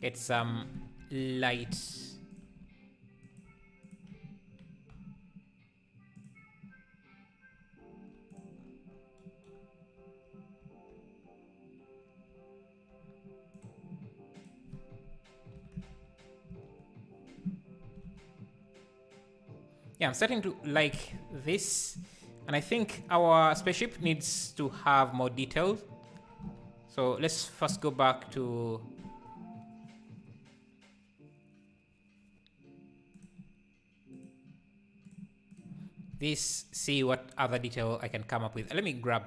get some light. Yeah, I'm starting to like this. And I think our spaceship needs to have more details. So let's first go back to this, see what other detail I can come up with. Let me grab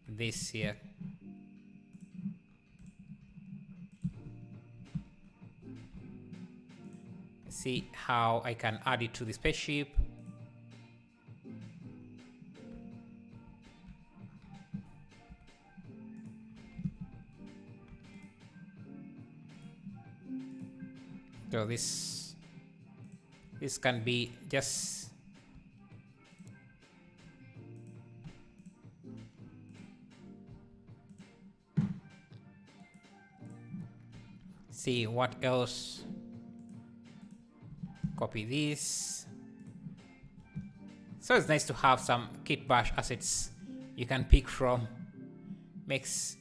this here. See how I can add it to the spaceship. So this can be just see what else. Copy this. So it's nice to have some kit bash assets you can pick from. Makes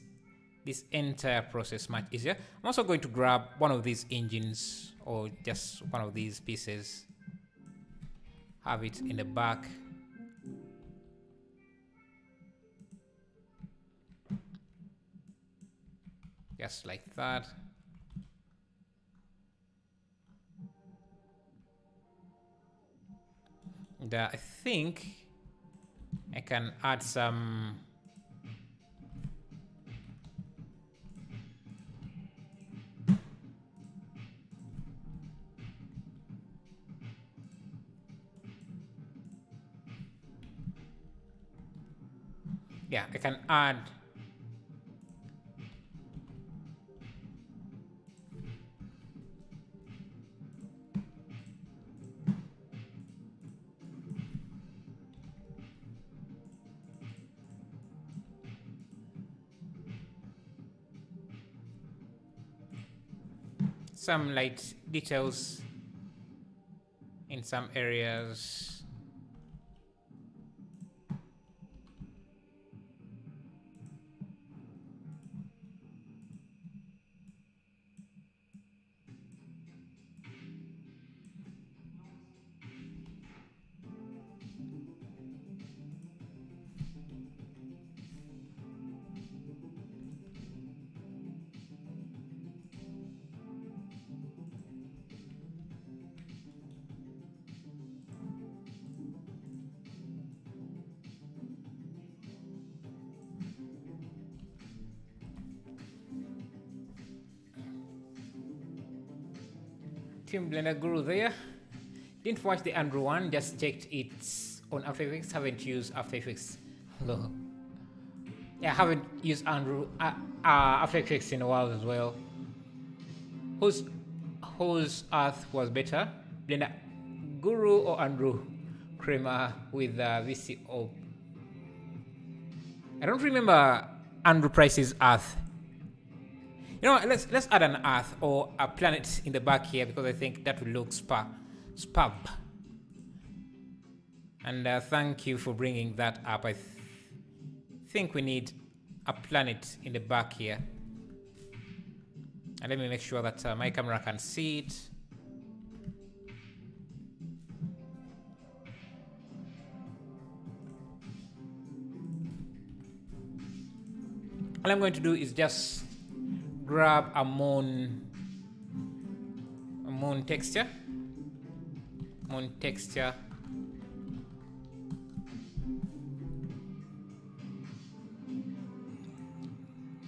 this entire process much easier. I'm also going to grab one of these engines or just one of these pieces. Have it in the back. Just like that. And I think I can add some I can add some light details in some areas. Team Blender Guru there. Didn't watch the Andrew one, just checked it on After Effects. Haven't used After Effects. Hello. Yeah, I haven't used After Effects in a while as well. Whose Earth was better? Blender Guru or Andrew Kramer with VCO? I don't remember Andrew Price's Earth. You know, let's add an Earth or a planet in the back here because I think that will look spab. And thank you for bringing that up. I think we need a planet in the back here. And let me make sure that my camera can see it. All I'm going to do is just grab a moon texture.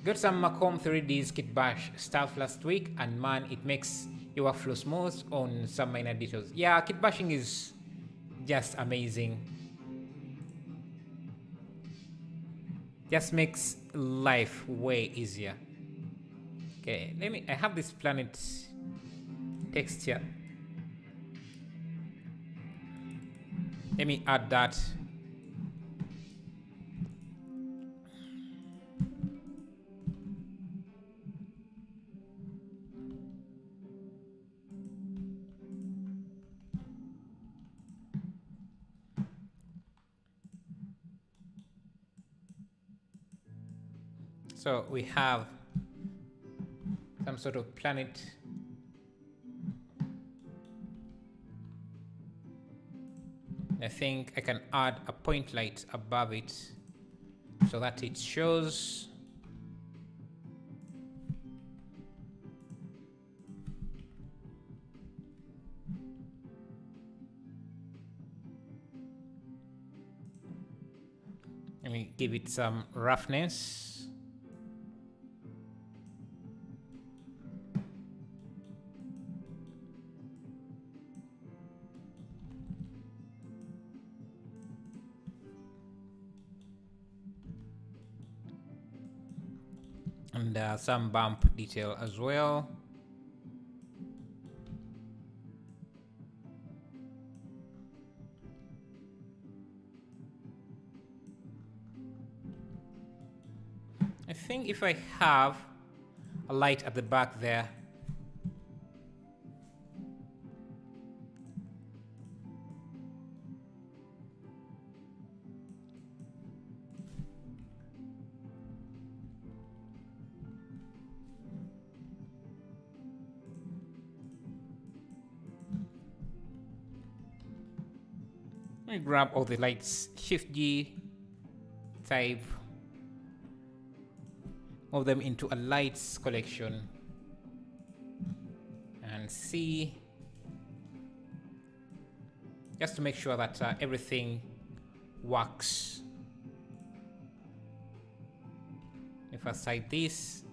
Got some Macomb 3D's kit bash stuff last week, and man, it makes your workflow smooth on some minor details. Yeah, kit bashing is just amazing. Just makes life way easier. Okay, I have this planet texture. Let me add that. So we have some sort of planet. I think I can add a point light above it so that it shows. Let me give it some roughness. And some bump detail as well. I think if I have a light at the back there, let me grab all the lights, Shift G, type, move them into a lights collection, and see, just to make sure that everything works. If I cite this,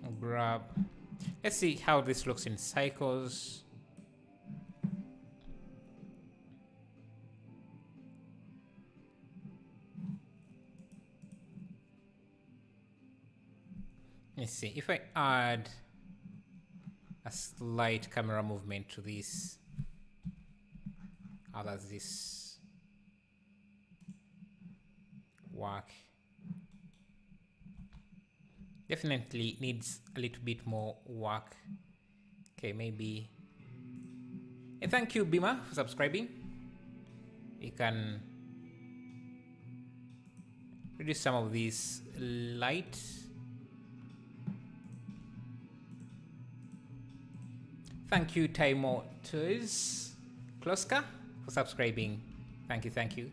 I'll grab, let's see how this looks in cycles. Let's see if I add a slight camera movement to this. How does this work? Definitely needs a little bit more work. Okay, maybe. And thank you, Bima, for subscribing. You can reduce some of these light. Thank you, Taimo Toys Kloska, for subscribing. Thank you, thank you.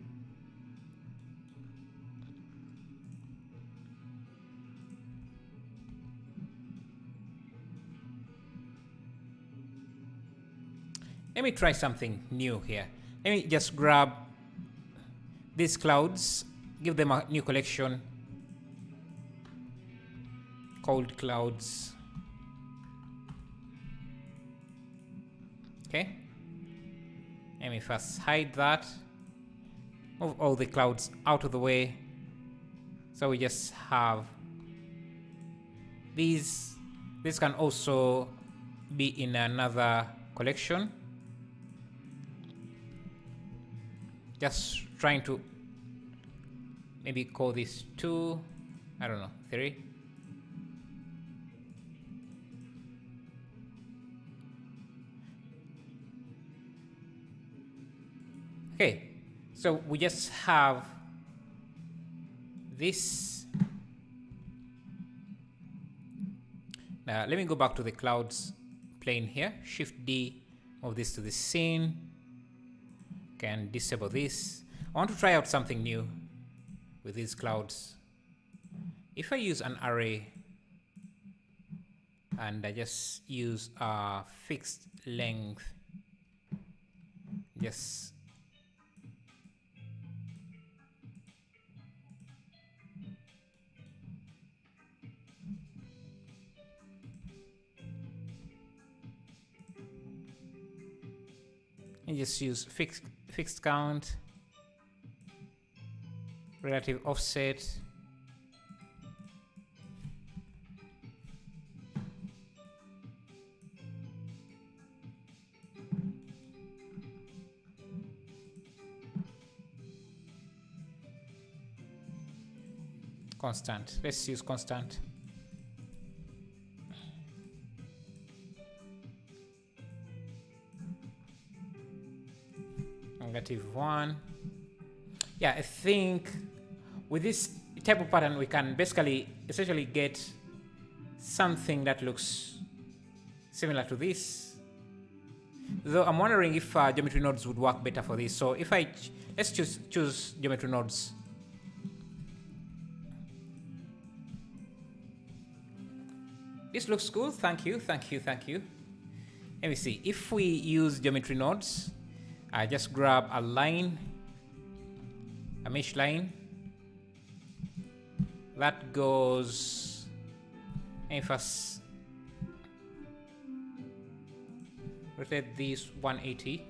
Let me try something new here. Let me just grab these clouds, give them a new collection called clouds. Okay. Let me first hide that. Move all the clouds out of the way. So we just have these. This can also be in another collection. Just trying to maybe call this 2, I don't know, 3. Okay, so we just have this. Now let me go back to the clouds plane here. Shift D, move this to the scene. Can disable this. I want to try out something new with these clouds. If I use an array and I just use a fixed length, just use fixed count, relative offset. Constant. Let's use constant. -1. Yeah, I think with this type of pattern we can basically essentially get something that looks similar to this. Though I'm wondering if geometry nodes would work better for this. So if let's choose geometry nodes. This looks good. Thank you. Let me see. If we use geometry nodes, I just grab a line, a mesh line that goes, and first rotate this 180.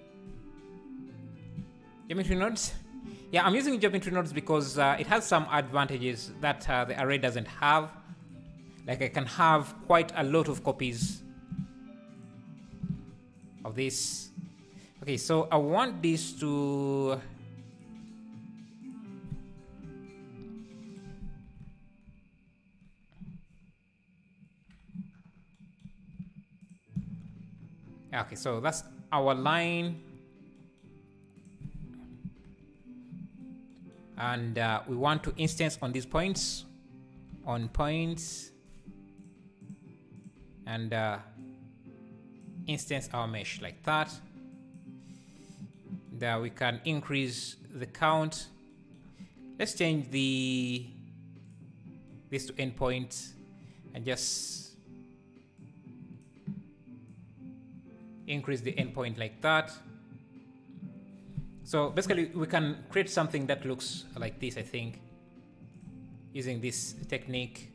Geometry nodes. Yeah, I'm using geometry nodes because it has some advantages that the array doesn't have. Like I can have quite a lot of copies of this. Okay, so I want this to okay, so that's our line, and we want to instance on these points, on points, and instance our mesh like that. There we can increase the count. Let's change this to endpoint and just increase the endpoint like that. So basically we can create something that looks like this, I think, using this technique.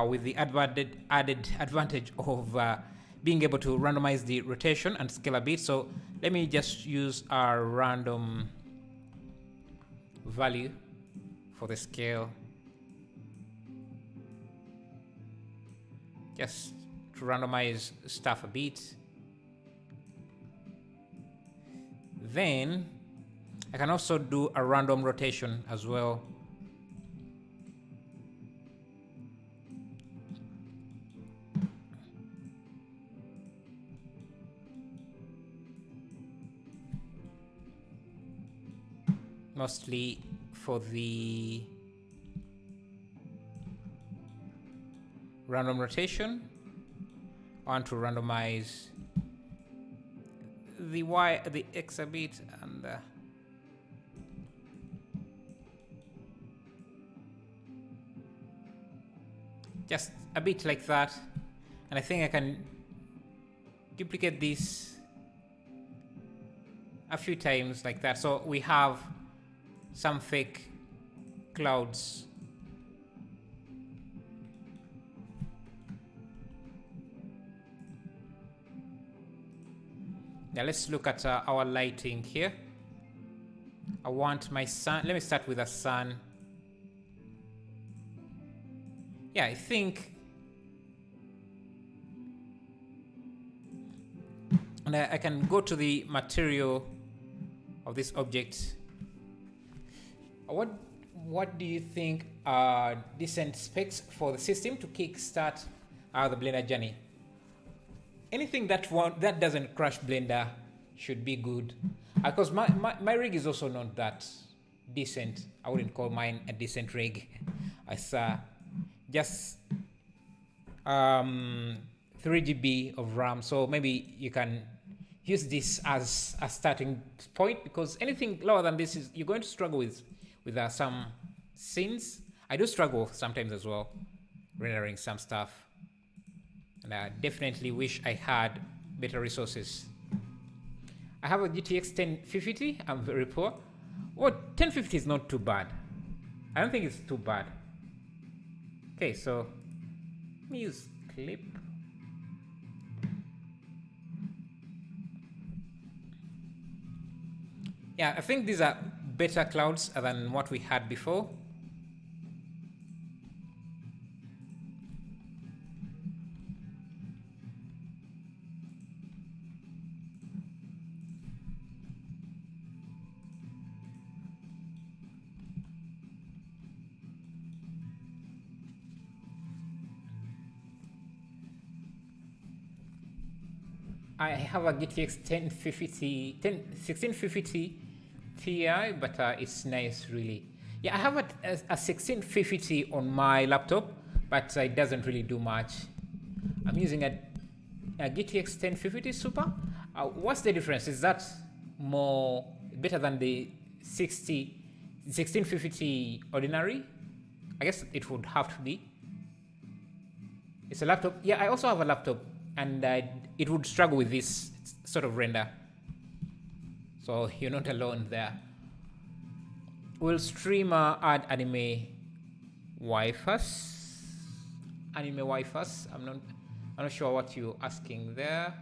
With the added advantage of being able to randomize the rotation and scale a bit. So let me just use our random value for the scale, just to randomize stuff a bit. Then I can also do a random rotation as well. Mostly for the random rotation, I want to randomize the X a bit, and just a bit like that. And I think I can duplicate this a few times like that. So we have some fake clouds. Now let's look at our lighting here. I want my sun. Let me start with a sun. Yeah, I think, and I can go to the material of this object. What do you think are decent specs for the system to kickstart the Blender journey? Anything that doesn't crash Blender should be good. Because my rig is also not that decent. I wouldn't call mine a decent rig. It's just 3 GB of RAM. So maybe you can use this as a starting point, because anything lower than this is you're going to struggle with some scenes. I do struggle sometimes as well rendering some stuff, and I definitely wish I had better resources. I have a GTX 1050. I'm very poor. Well, 1050 is not too bad. I don't think it's too bad. Okay, so let me use clip. Yeah, I think these are better clouds than what we had before. I have a GTX 1650 Ti, but it's nice, really. Yeah, I have a 1650 on my laptop, but it doesn't really do much. I'm using a GTX 1050 Super. What's the difference? Is that more better than the 1650 Ordinary? I guess it would have to be. It's a laptop. Yeah, I also have a laptop, and it would struggle with this sort of render. So you're not alone there. Will streamer add anime waifus? Anime waifus? I'm not sure what you're asking there.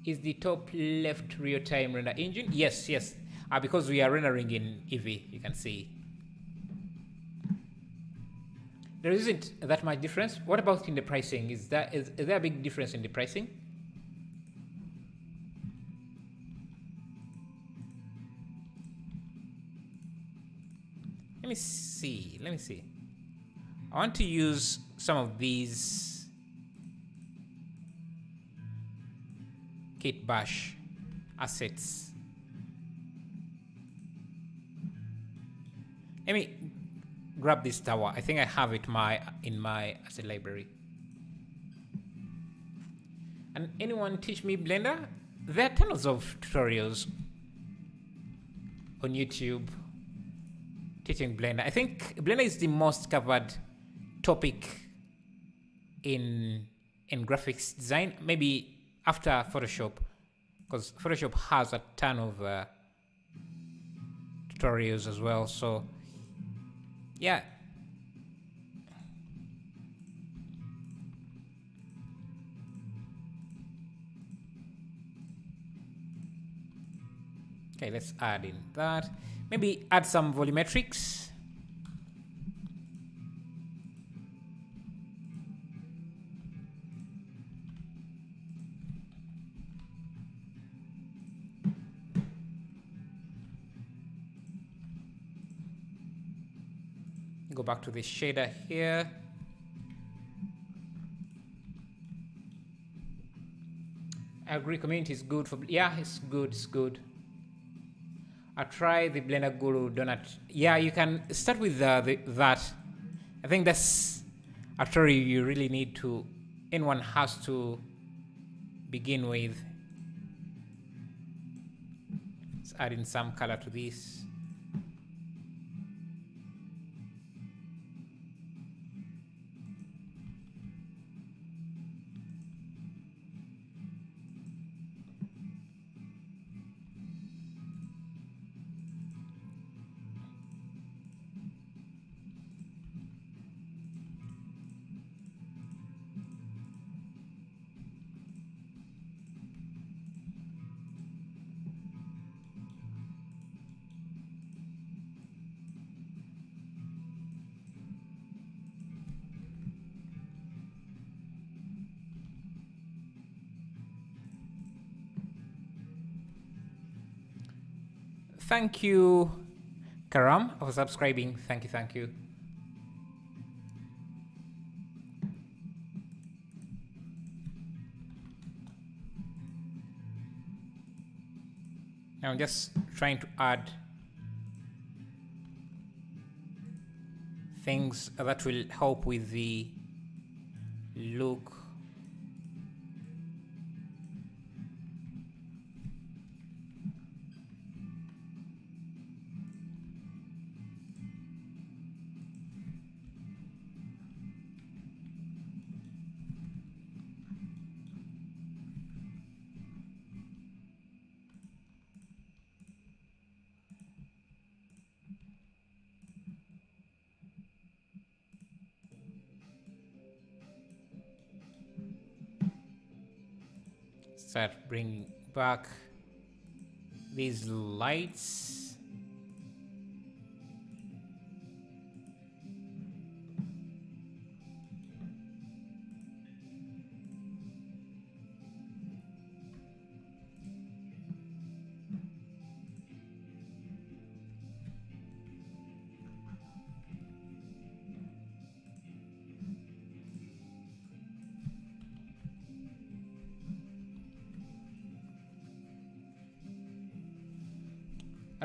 Is the top left real-time render engine? Yes, yes. Because we are rendering in Eevee, you can see. There isn't that much difference. What about in the pricing? Is there a big difference in the pricing? Let me see. I want to use some of these kit bash assets. Let me grab this tower. I think I have it in my asset library. And anyone teach me Blender? There are tons of tutorials on YouTube teaching Blender. I think Blender is the most covered topic in graphics design, maybe after Photoshop, because Photoshop has a ton of tutorials as well. So yeah. Okay, let's add in that. Maybe add some volumetrics. Go back to the shader here. I agree, community is good for, yeah, it's good. I'll try the Blender Guru donut. Yeah, you can start with that. I think that's a tutorial you really need to, anyone has to begin with. Let's add in some color to this. Thank you, Karam, for subscribing. Thank you. I'm just trying to add things that will help with the look. Start bringing back these lights.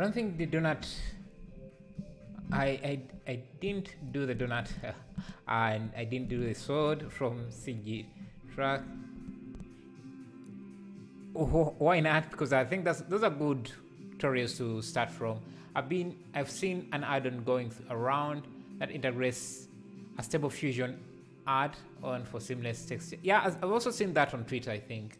don't think the donut. I didn't do the donut, and I didn't do the sword from CG track. Oh, why not? Because I think those are good tutorials to start from. I've seen an add-on going around that integrates a Stable Fusion add-on for seamless texture. Yeah, I've also seen that on Twitter, I think.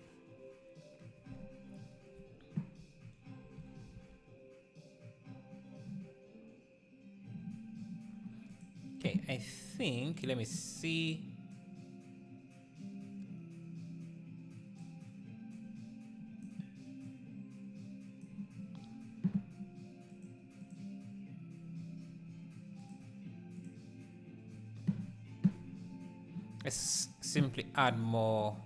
Okay, I think, let me see. Let's simply add more.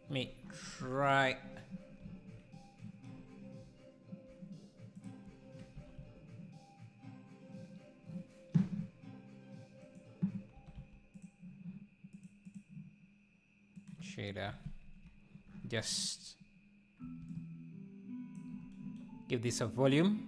Let me try. Shader. Just give this a volume.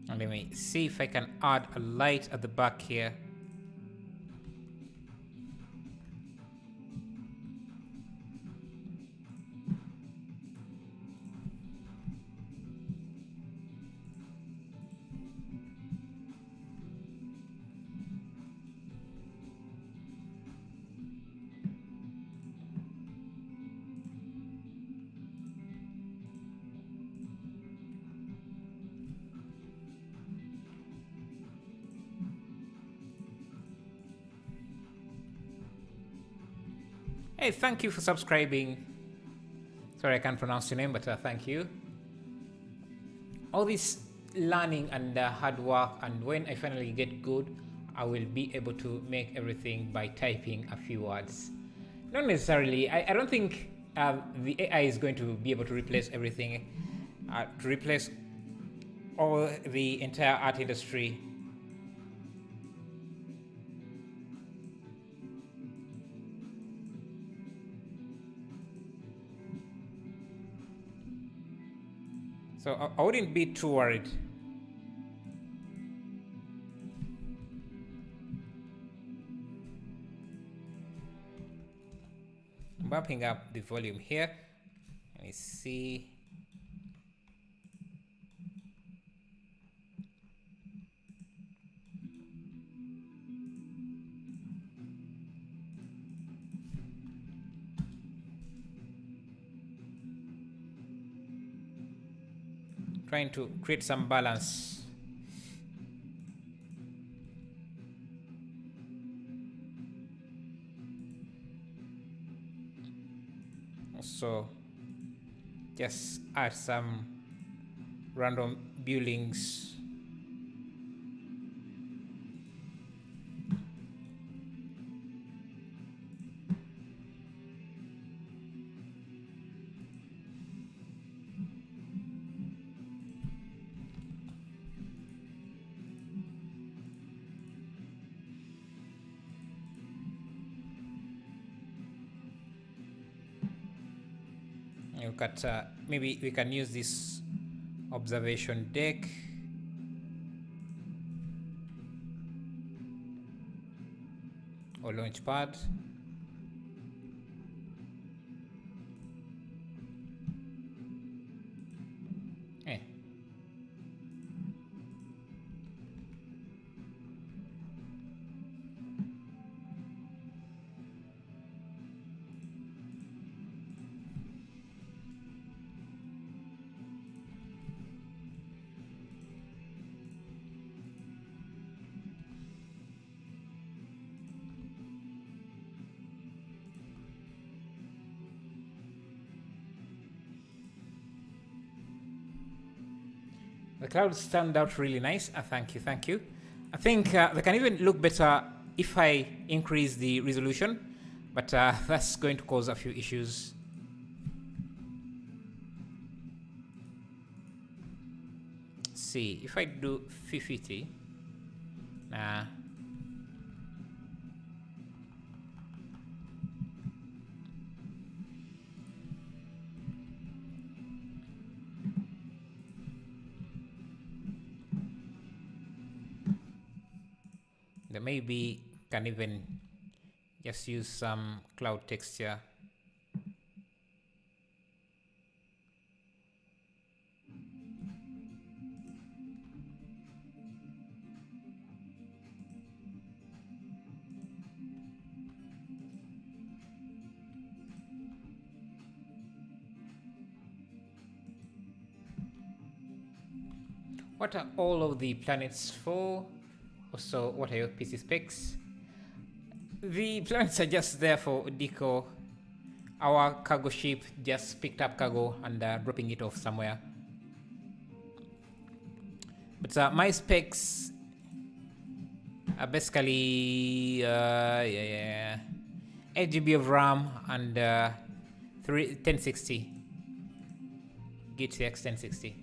And let me see if I can add a light at the back here. Hey, thank you for subscribing. Sorry, I can't pronounce your name, but thank you. All this learning and hard work, and when I finally get good, I will be able to make everything by typing a few words. Not necessarily. I don't think the AI is going to be able to replace everything, to replace all the entire art industry. So I wouldn't be too worried. I'm bumping up the volume here. Let me see. Trying to create some balance. So just add some random buildings. Look at maybe we can use this observation deck. Or launch pad. clouds turned out really nice. Thank you, thank you. I think they can even look better if I increase the resolution, but that's going to cause a few issues. Let's see, if I do 50, nah. There maybe can even just use some cloud texture. What are all of the planets for? Also, what are your PC specs? The planets are just there for deco. Our cargo ship just picked up cargo and dropping it off somewhere. But my specs are basically 8 GB of RAM and 1060 GTX 1060.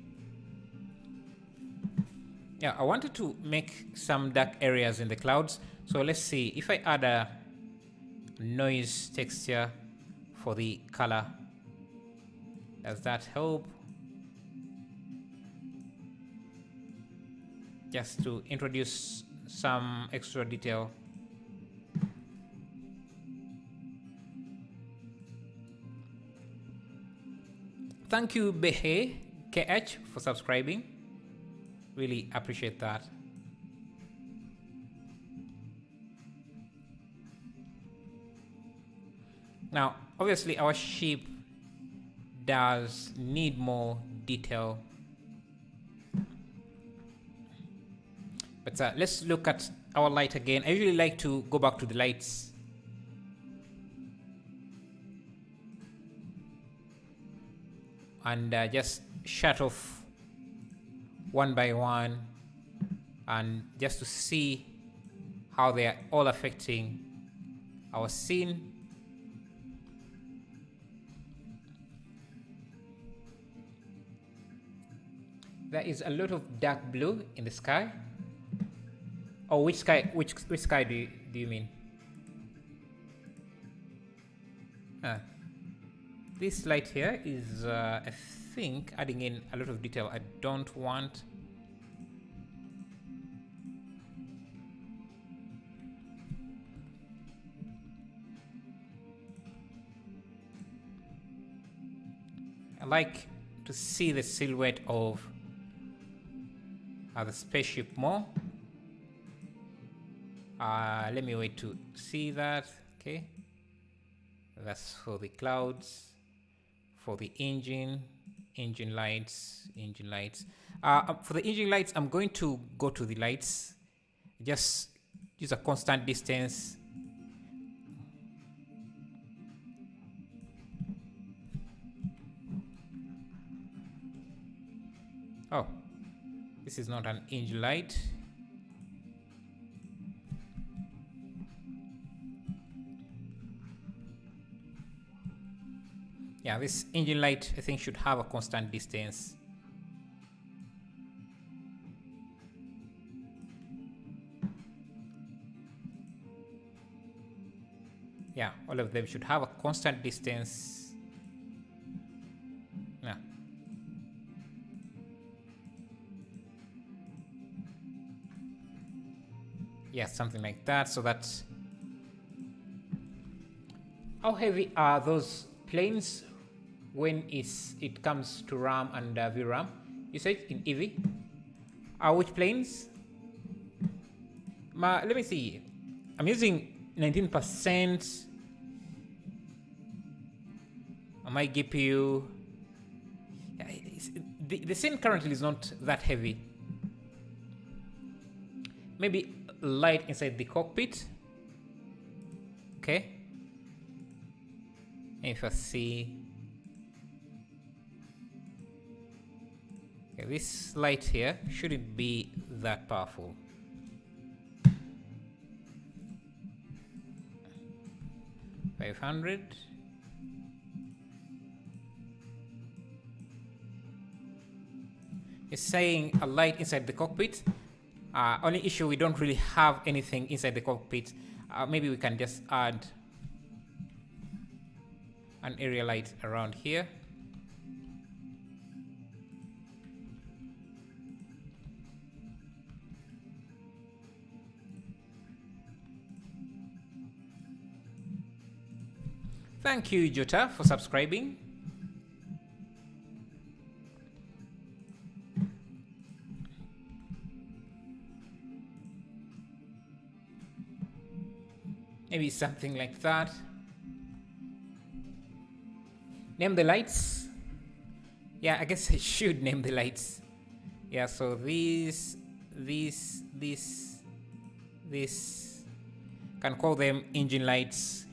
Yeah, I wanted to make some dark areas in the clouds. So let's see if I add a noise texture for the color. Does that help? Just to introduce some extra detail. Thank you, Behe KH, for subscribing. Really appreciate that. Now, obviously, our ship does need more detail. But let's look at our light again. I usually like to go back to the lights. And just shut off one by one, and just to see how they are all affecting our scene. There is a lot of dark blue in the sky. Oh, which sky? Which sky do you mean? This light here is, I think, adding in a lot of detail I don't want. I like to see the silhouette of the spaceship more. Let me wait to see that. Okay, that's for the clouds. For the engine lights. For the engine lights, I'm going to go to the lights. Just use a constant distance. Oh, this is not an engine light. Yeah, this engine light, I think, should have a constant distance. Yeah, all of them should have a constant distance. Yeah. Yeah, something like that. So that's... How heavy are those planes when it comes to RAM and VRAM? You said in EV? Which planes? Let me see. I'm using 19%. My GPU. The scene currently is not that heavy. Maybe light inside the cockpit. Okay. If I see. Okay, this light here shouldn't be that powerful. $500. It's saying a light inside the cockpit. Only issue, we don't really have anything inside the cockpit. Maybe we can just add an area light around here. Thank you, Jota, for subscribing. Maybe something like that. Name the lights. Yeah, I guess I should name the lights. Yeah, so this. Can call them engine lights.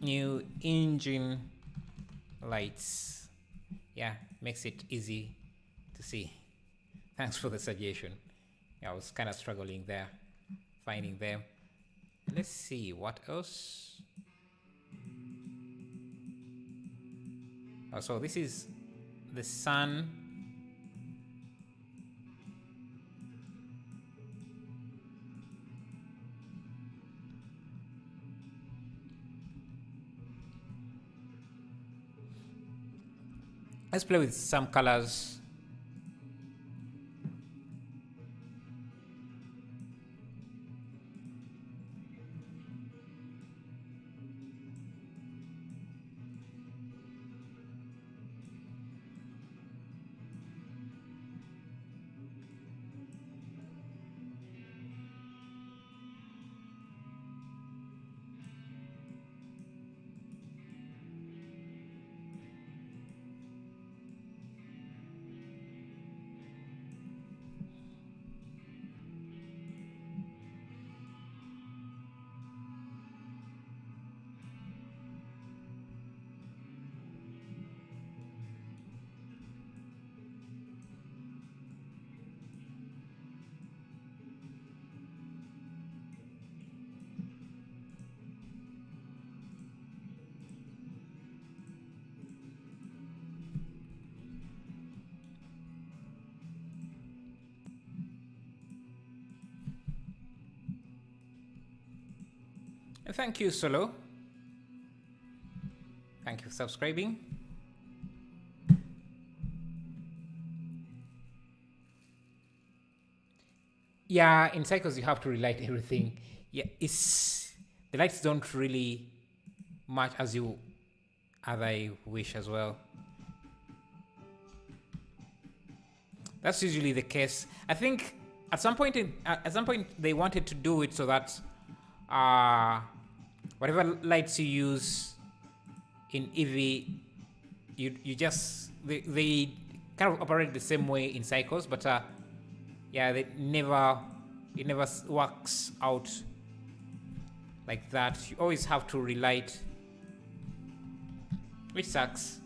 New engine lights. Yeah, makes it easy to see. Thanks for the suggestion. I was kind of struggling there, finding them. Let's see, what else? Oh, so this is the sun. Let's play with some colors. And thank you, Solo. Thank you for subscribing. Yeah, in Cycles you have to relight everything. Yeah, the lights don't really match as I wish as well. That's usually the case. I think at some point they wanted to do it so that whatever lights you use in EV, you just they kind of operate the same way in Cycles, but yeah, it never works out like that. You always have to relight, which sucks.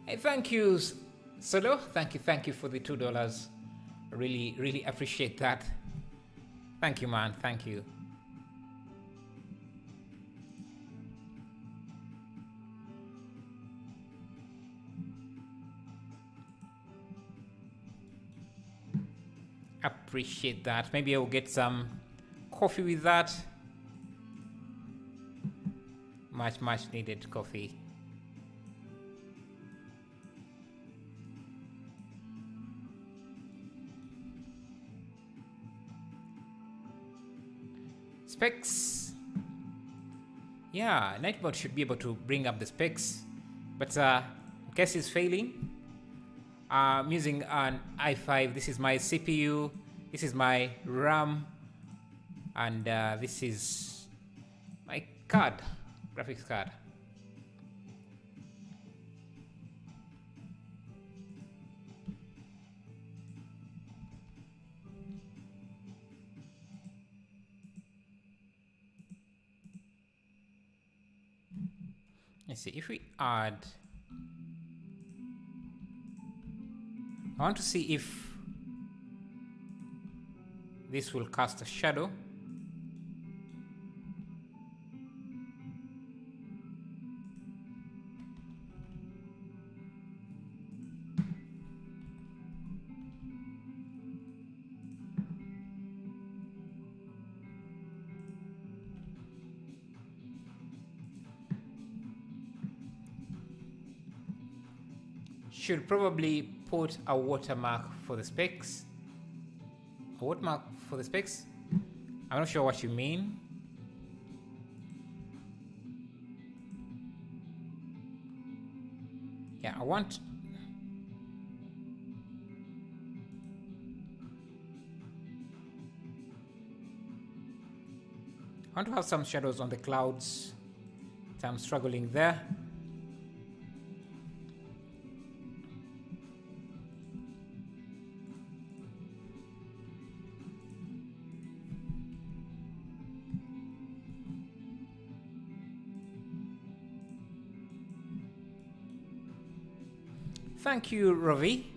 Hey, thank you, Solo. Thank you for the $2. Really appreciate that. Thank you, man. Thank you. Appreciate that. Maybe I'll get some coffee with that. Much needed coffee. Specs. Yeah, Nightbot should be able to bring up the specs, but I'm case is failing. I'm using an i5. This is my CPU. This is my RAM. And this is my card, graphics card. Let's see if we add. I want to see if this will cast a shadow. Should probably put a watermark for the specs. A watermark for the specs? I'm not sure what you mean. Yeah, I want to have some shadows on the clouds. So I'm struggling there. Thank you, Ravi,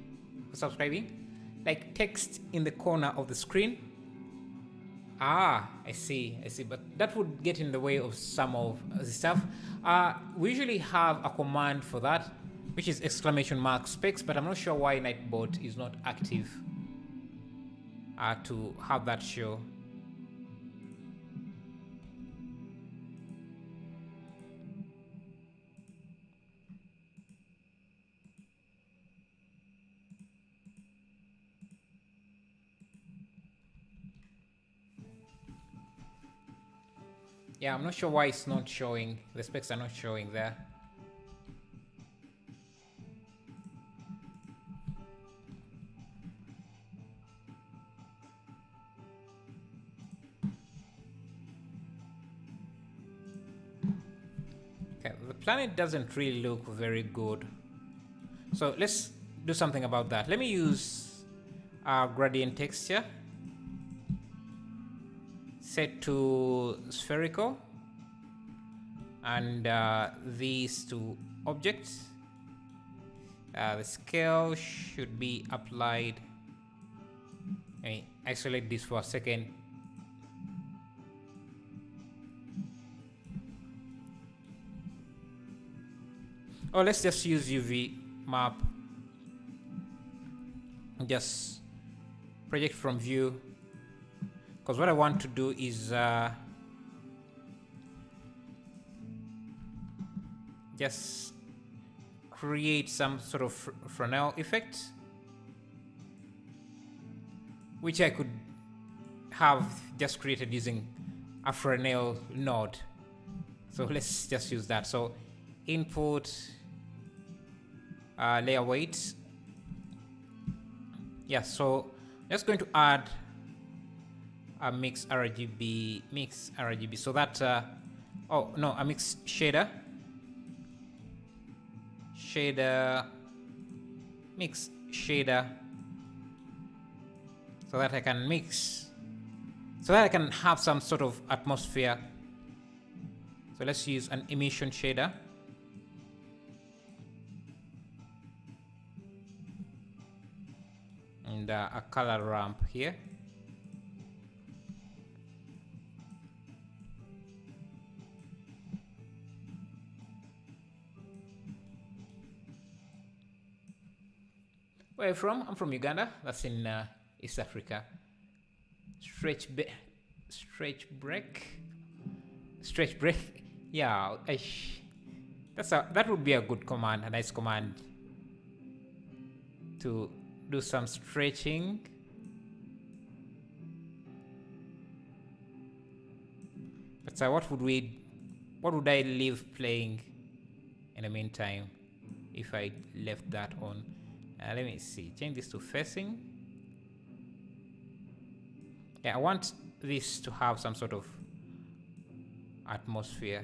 for subscribing. Like text in the corner of the screen. Ah, I see. But that would get in the way of some of the stuff. We usually have a command for that, which is !specs, but I'm not sure why Nightbot is not active to have that show. Yeah, I'm not sure why it's not showing. The specs are not showing there. Okay, the planet doesn't really look very good. So let's do something about that. Let me use our gradient texture. Set to spherical, and these two objects. The scale should be applied. Let me isolate this for a second. Oh, let's just use UV map. Just project from view. Because what I want to do is just create some sort of Fresnel effect, which I could have just created using a Fresnel node. So let's just use that. So input layer weight. Yeah, so just going to add a mix RGB, so that oh no, a mix shader, mix shader, so that I can mix, so that I can have some sort of atmosphere. So let's use an emission shader. And a color ramp here. Where are you from? I'm from Uganda. That's in East Africa. Stretch break. Yeah, that would be a good command, a nice command to do some stretching. But what would I leave playing in the meantime? if I left that on. Let me see, change this to facing. Yeah, I want this to have some sort of atmosphere.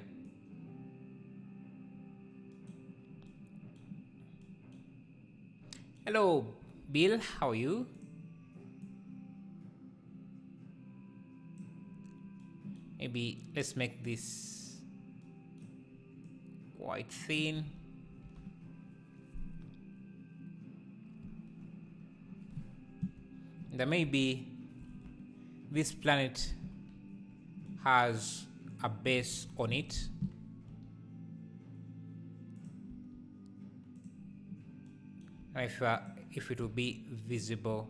Hello, Bill, how are you? Maybe let's make this quite thin. There may be this planet has a base on it. If it will be visible.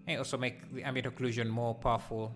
And also make the ambient occlusion more powerful.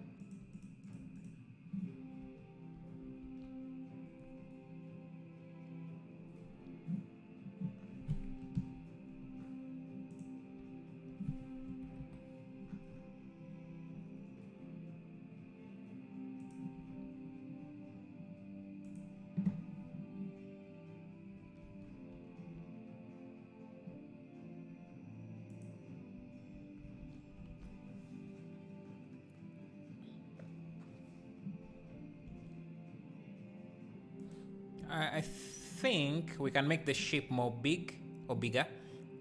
I think we can make the ship more big or bigger.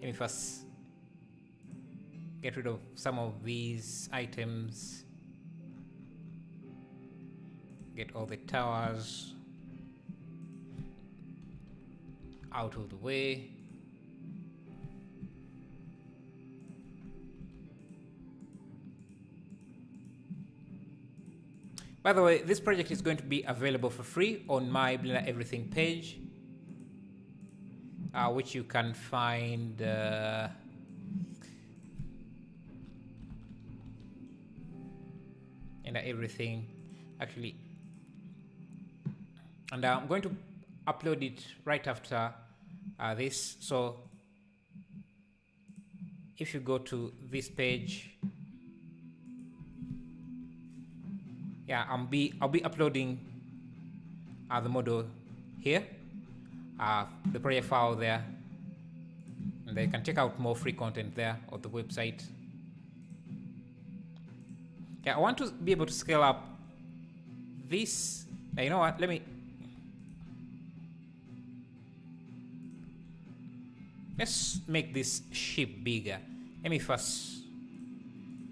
Let me first get rid of some of these items. Get all the towers out of the way. By the way, this project is going to be available for free on my Blender Everything page, which you can find Blender Everything, actually. And I'm going to upload it right after this. So if you go to this page, yeah, I'll be uploading the model here, the project file there, and then you can check out more free content there on the website. Yeah, I want to be able to scale up this. Now, you know what? Let's make this ship bigger. Let me first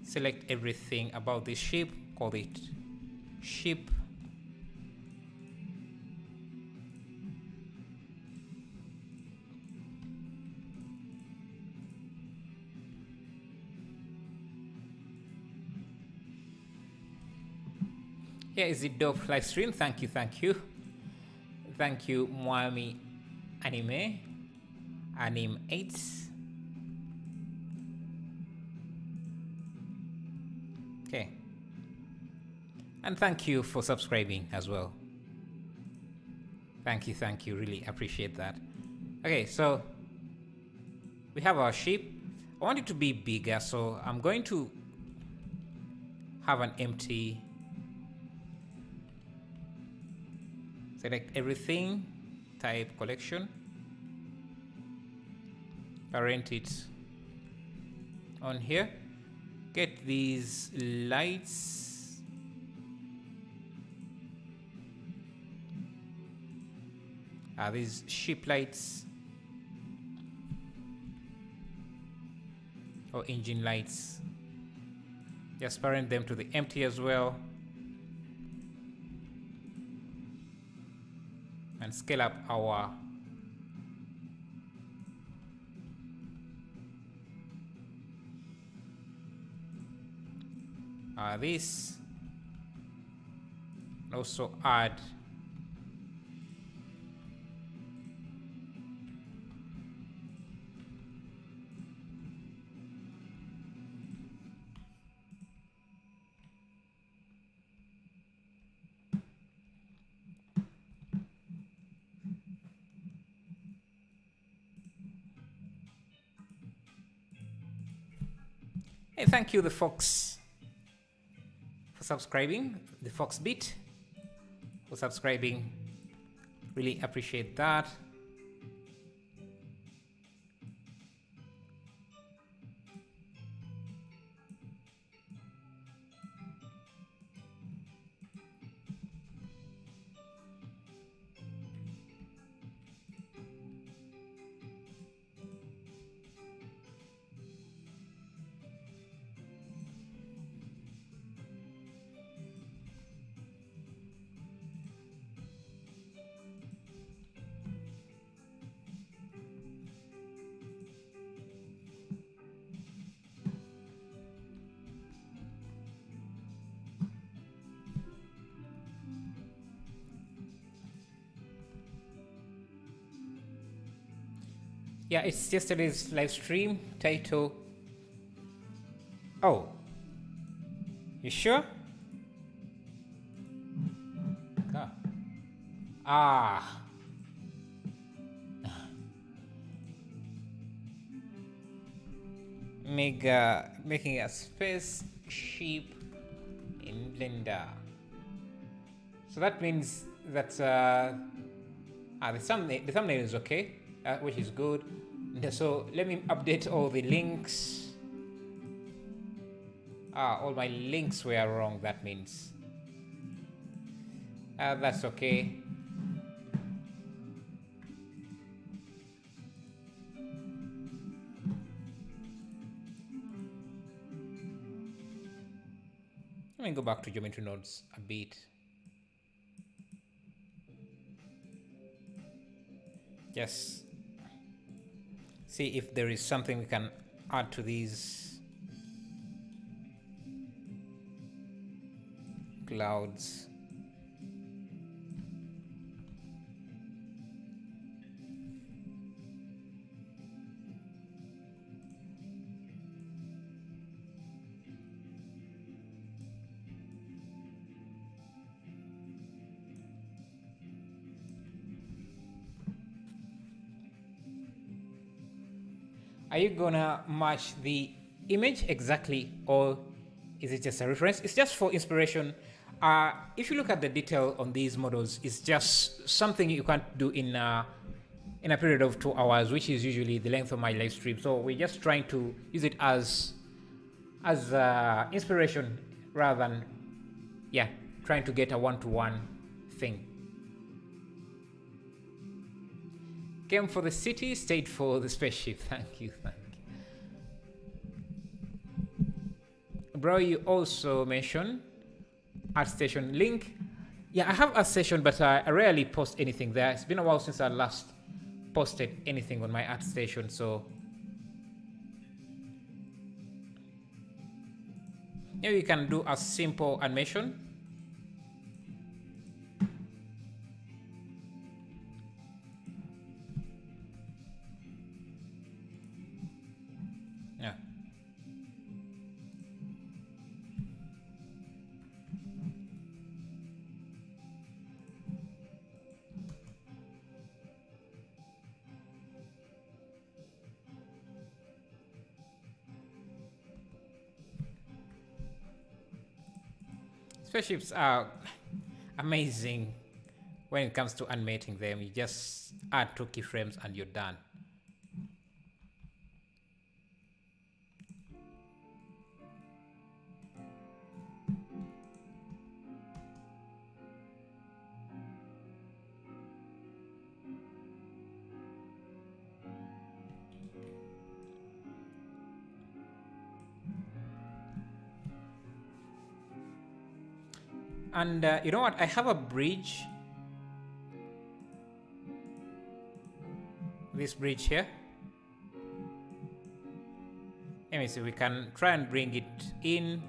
select everything about this ship, call it ship. Here is the dope live stream. Thank you. Thank you, Mwami Anime 8. Okay. And thank you for subscribing as well. Thank you. Really appreciate that. Okay, so we have our ship. I want it to be bigger, so I'm going to have an empty. Select everything, type collection, parent it on here, get these lights, these ship lights or engine lights, just parent them to the empty as well. And scale up our this, and also add hey, thank you, the Fox, for subscribing, the Fox Beat. for subscribing. Really appreciate that. Yeah, it's yesterday's live stream title. Oh, you sure? Ah. Making a spaceship in Blender. So that means that the thumbnail is okay, which is good. So let me update all the links. All my links were wrong, that means. That's okay. Let me go back to geometry nodes a bit. Just see if there is something we can add to these clouds. Are you gonna match the image exactly, or is it just a reference? It's just for inspiration. If you look at the detail on these models, it's just something you can't do in a period of 2 hours, which is usually the length of my live stream. So we're just trying to use it as inspiration rather than, yeah, trying to get a one-to-one thing. Came for the city, stayed for the spaceship. Thank you, thank you. Bro, you also mentioned ArtStation link. Yeah, I have ArtStation, but I rarely post anything there. It's been a while since I last posted anything on my ArtStation, so maybe you can do a simple animation. Yeah. Spaceships are amazing when it comes to animating them. You just add 2 keyframes and you're done. And you know what? I have a bridge. This bridge here. Let me see. We can try and bring it in.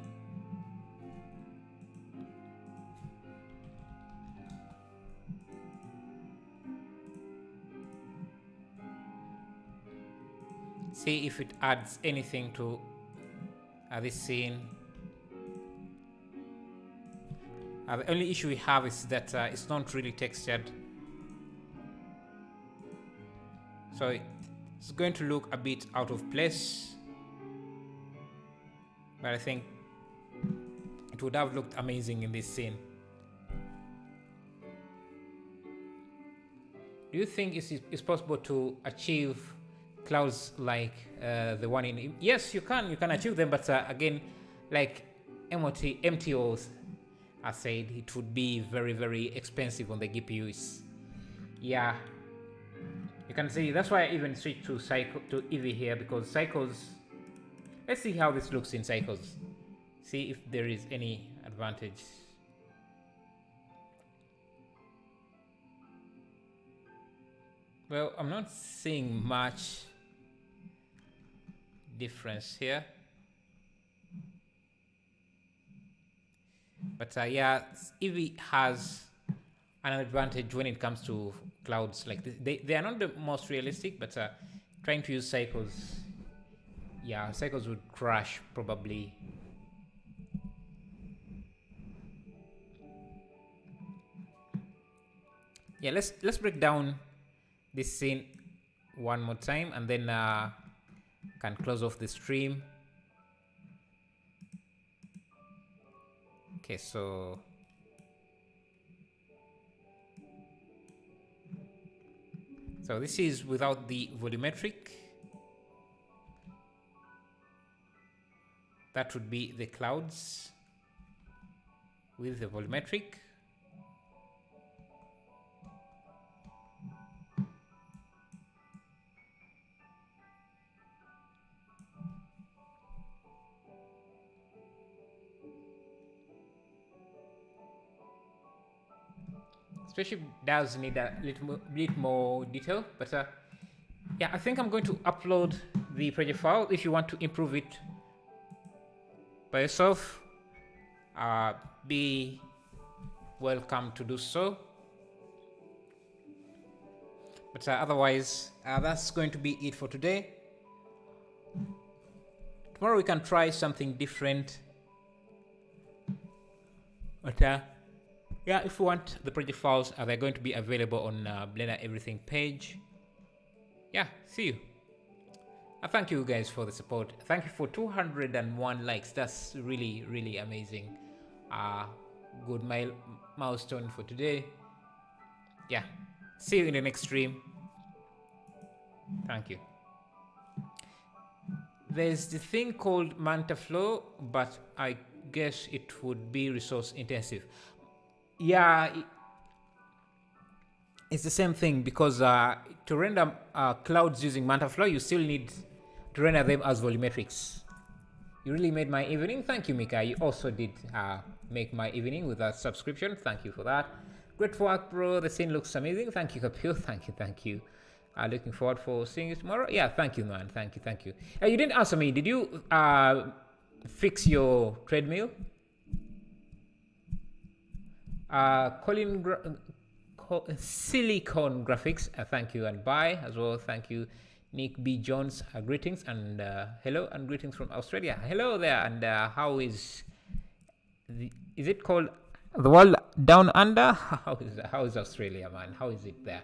See if it adds anything to this scene. The only issue we have is that it's not really textured. So it's going to look a bit out of place. But I think it would have looked amazing in this scene. Do you think it's possible to achieve clouds like the one in? Yes, you can. You can achieve them, but again, like MTOs, I said, it would be very, very expensive on the GPUs. Yeah, you can see that's why I even switched to Eevee here, because cycles. Let's see how this looks in cycles. See if there is any advantage. Well, I'm not seeing much difference here. But yeah, Eevee has an advantage when it comes to clouds like this. They are not the most realistic, but trying to use cycles, yeah, cycles would crash probably. Yeah, let's break down this scene one more time, and then can close off the stream. Okay, so this is without the volumetric. That would be the clouds with the volumetric. Spaceship does need a little bit more detail, but yeah, I think I'm going to upload the project file. If you want to improve it by yourself, be welcome to do so. But otherwise, that's going to be it for today. Tomorrow we can try something different. But yeah, if you want the project files, they're going to be available on Blender Everything page. Yeah, see you. Thank you guys for the support. Thank you for 201 likes. That's really, really amazing. Good milestone for today. Yeah, see you in the next stream. Thank you. There's the thing called MantaFlow, but I guess it would be resource intensive. Yeah, it's the same thing, because to render clouds using MantaFlow, you still need to render them as volumetrics. You really made my evening. Thank you, Mika. You also did make my evening with a subscription. Thank you for that. Great work, bro. The scene looks amazing. Thank you, Kapil. Thank you. Looking forward for seeing you tomorrow. Yeah, thank you, man. Thank you. You didn't answer me. Did you fix your treadmill? Silicon Graphics, thank you, and bye as well. Thank you, Nick B. Jones. Greetings and hello, and greetings from Australia. Hello there, and how is it called the world down under? How is Australia, man? How is it there?